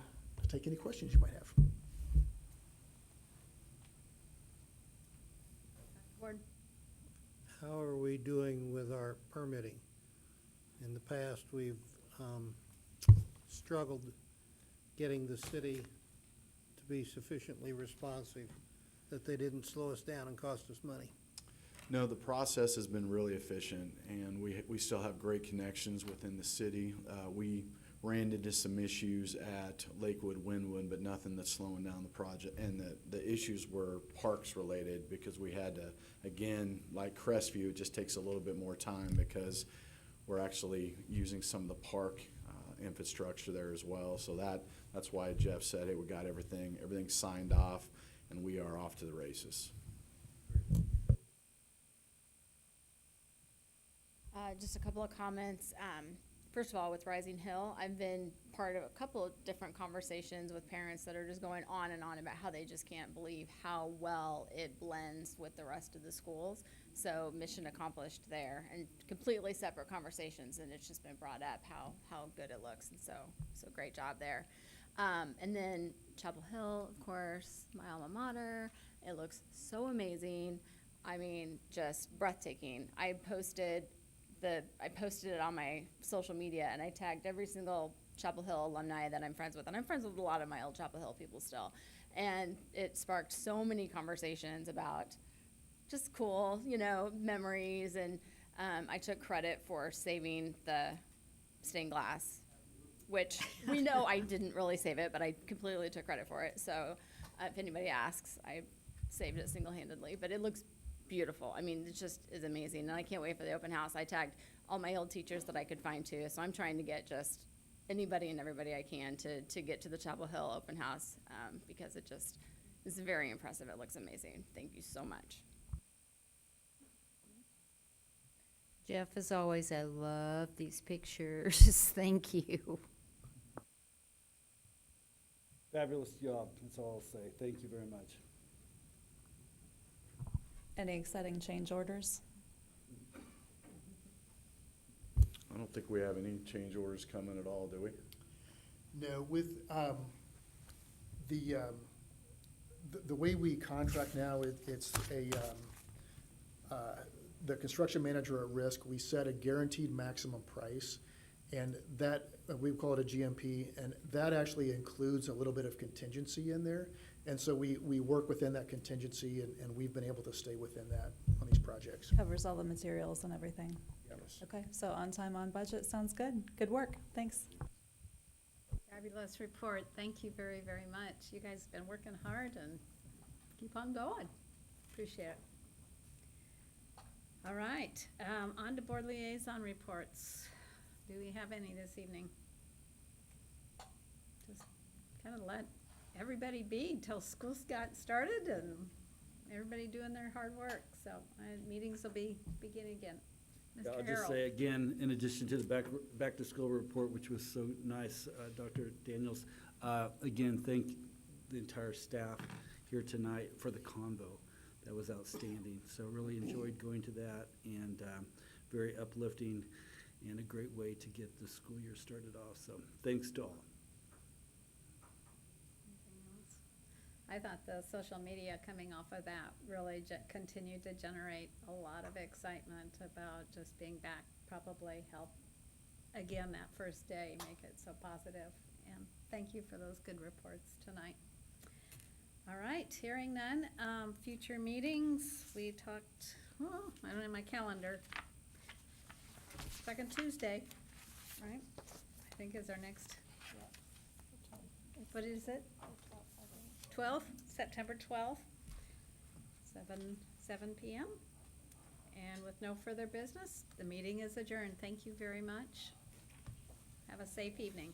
take any questions you might have. Board. How are we doing with our permitting? In the past, we've struggled getting the city to be sufficiently responsive that they didn't slow us down and cost us money. No, the process has been really efficient, and we still have great connections within the city. We ran into some issues at Lakewood, Wynwood, but nothing that's slowing down the project. And the issues were parks related, because we had to, again, like Crestview, it just takes a little bit more time because we're actually using some of the park infrastructure there as well. So that's why Jeff said, hey, we got everything signed off, and we are off to the races. Just a couple of comments. First of all, with Rising Hill, I've been part of a couple of different conversations with parents that are just going on and on about how they just can't believe how well it blends with the rest of the schools. So mission accomplished there, and completely separate conversations, and it's just been brought up how good it looks, and so great job there. And then Chapel Hill, of course, my alma mater. It looks so amazing. I mean, just breathtaking. I posted it on my social media, and I tagged every single Chapel Hill alumni that I'm friends with, and I'm friends with a lot of my old Chapel Hill people still. And it sparked so many conversations about just cool, memories, and I took credit for saving the stained glass, which we know I didn't really save it, but I completely took credit for it. So if anybody asks, I saved it single-handedly, but it looks beautiful. I mean, it just is amazing, and I can't wait for the open house. I tagged all my old teachers that I could find too, so I'm trying to get just anybody and everybody I can to get to the Chapel Hill open house, because it just is very impressive. It looks amazing. Thank you so much. Jeff, as always, I love these pictures. Thank you. Fabulous job, that's all I'll say. Thank you very much. Any exciting change orders? I don't think we have any change orders coming at all, do we? No, with the way we contract now, it's the construction manager at risk. We set a guaranteed maximum price, and that we call it a GMP, and that actually includes a little bit of contingency in there. And so we work within that contingency, and we've been able to stay within that on these projects. Covers all the materials and everything? Yes. Okay, so on time, on budget, sounds good. Good work, thanks. Fabulous report. Thank you very, very much. You guys have been working hard and keep on going. Appreciate it. All right, on to board liaison reports. Do we have any this evening? Just kind of let everybody be till school's got started and everybody doing their hard work. So meetings will be beginning again. Yeah, Mr. I'll just Harrell. say again, in addition to the back to school report, which was so nice, Dr. Daniels, again, thank the entire staff here tonight for the convo. That was outstanding. So really enjoyed going to that, and very uplifting and a great way to get the school year started off. So thanks to all. I thought the social media coming off of that really continued to generate a lot of excitement about just being back, probably help, again, that first day, make it so positive. And thank you for those good reports tonight. All right, hearing none, future meetings, we talked, oh, I don't have my calendar. Second Tuesday, right? I think is our next, what is it? 12th, September 12th, 7 p.m. And with no further business, the meeting is adjourned. Thank you very much. Have a safe evening.